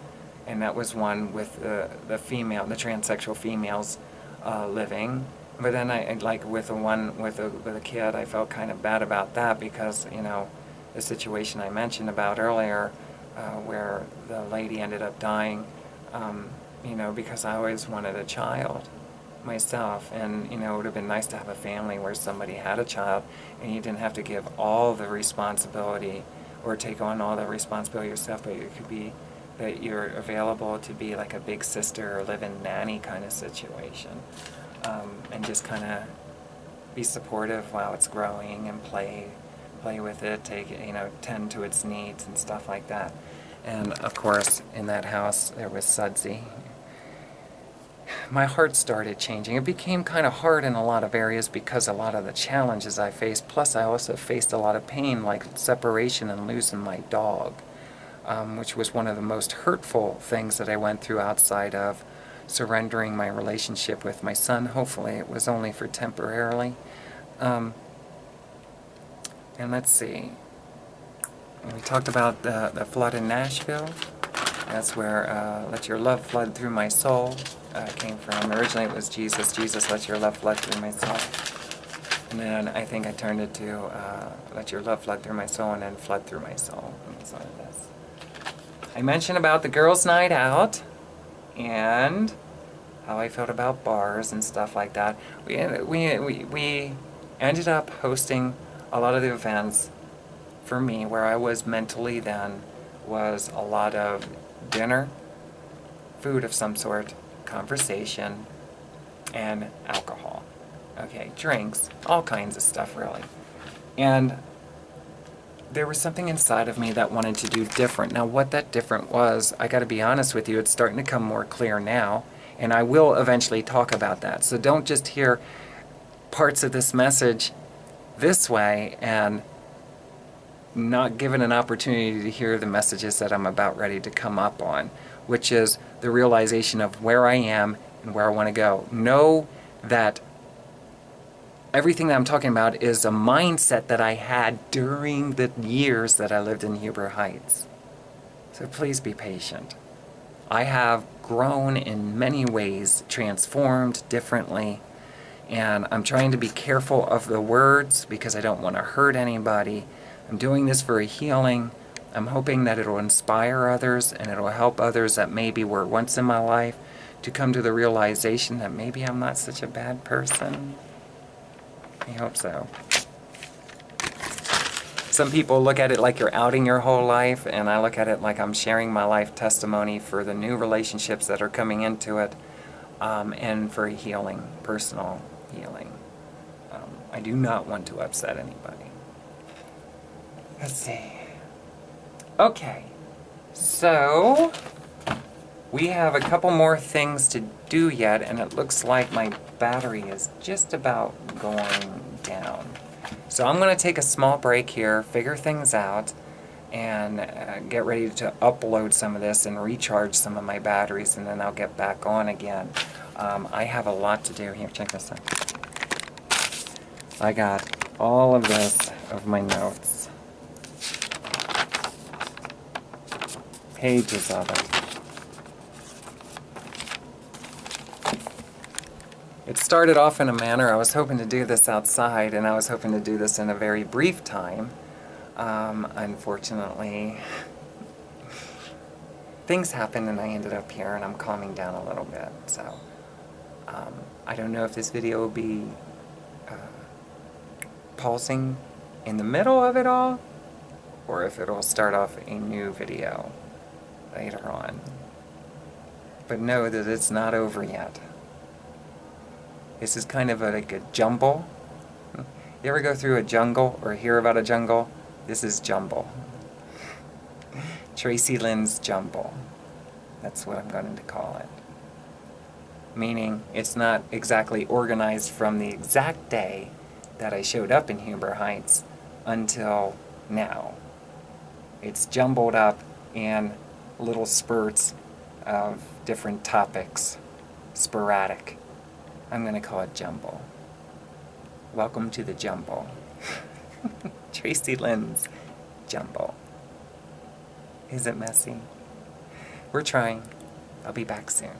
and that was one with the transsexual females living. But then I like with the one with a kid, I felt kind of bad about that because, you know, the situation I mentioned about earlier, where the lady ended up dying, you know, because I always wanted a child myself, and you know, it would have been nice to have a family where somebody had a child and you didn't have to give all the responsibility or take on all the responsibility yourself, but it could be that you're available to be like a big sister or live-in nanny kind of situation, and just kind of be supportive while it's growing and play with it, tend to its needs and stuff like that. And of course, in that house there was Sudsy. My heart started changing. It became kind of hard in a lot of areas because a lot of the challenges I faced, plus I also faced a lot of pain like separation and losing my dog, which was one of the most hurtful things that I went through outside of surrendering my relationship with my son. Hopefully it was only for temporarily. And let's see. We talked about the flood in Nashville. That's where Let Your Love Flood Through My Soul came from. Originally it was Jesus, Jesus, let your love flood through my soul. And then I think I turned it to Let Your Love Flood Through My Soul, and then Flood Through My Soul. And that's what it is. I mentioned about the girls' night out and how I felt about bars and stuff like that. We ended up hosting a lot of the events for me where I was mentally then was a lot of dinner, food of some sort, conversation, and alcohol. Okay, drinks, all kinds of stuff really. And there was something inside of me that wanted to do different. Now what that different was, I gotta be honest with you, it's starting to come more clear now, and I will eventually talk about that. So don't just hear parts of this message this way and not given an opportunity to hear the messages that I'm about ready to come up on, which is the realization of where I am and where I want to go. Know that everything that I'm talking about is a mindset that I had during the years that I lived in Huber Heights. So please be patient. I have grown in many ways, transformed differently, and I'm trying to be careful of the words because I don't want to hurt anybody. I'm doing this for a healing. I'm hoping that it'll inspire others and it'll help others that maybe were once in my life to come to the realization that maybe I'm not such a bad person. I hope so. Some people look at it like you're outing your whole life, and I look at it like I'm sharing my life testimony for the new relationships that are coming into it, and for healing, personal healing. I do not want to upset anybody. Let's see. Okay, so we have a couple more things to do yet, and it looks like my battery is just about going down. So I'm going to take a small break here, figure things out, and get ready to upload some of this and recharge some of my batteries, and then I'll get back on again. I have a lot to do. Here, check this out. I got all of this of my notes. Pages of it. It started off in a manner, I was hoping to do this outside, and I was hoping to do this in a very brief time. Unfortunately, things happened and I ended up here, and I'm calming down a little bit. So, I don't know if this video will be pausing in the middle of it all, or if it'll start off a new video later on. But know that it's not over yet. This is kind of like a jumble. You ever go through a jungle or hear about a jungle? This is jumble. Tracilyn's jumble. That's what I'm going to call it. Meaning it's not exactly organized from the exact day that I showed up in Huber Heights until now. It's jumbled up in little spurts of different topics. Sporadic. I'm going to call it jumble. Welcome to the jumble. Tracilyn's jumble. Is it messy? We're trying. I'll be back soon.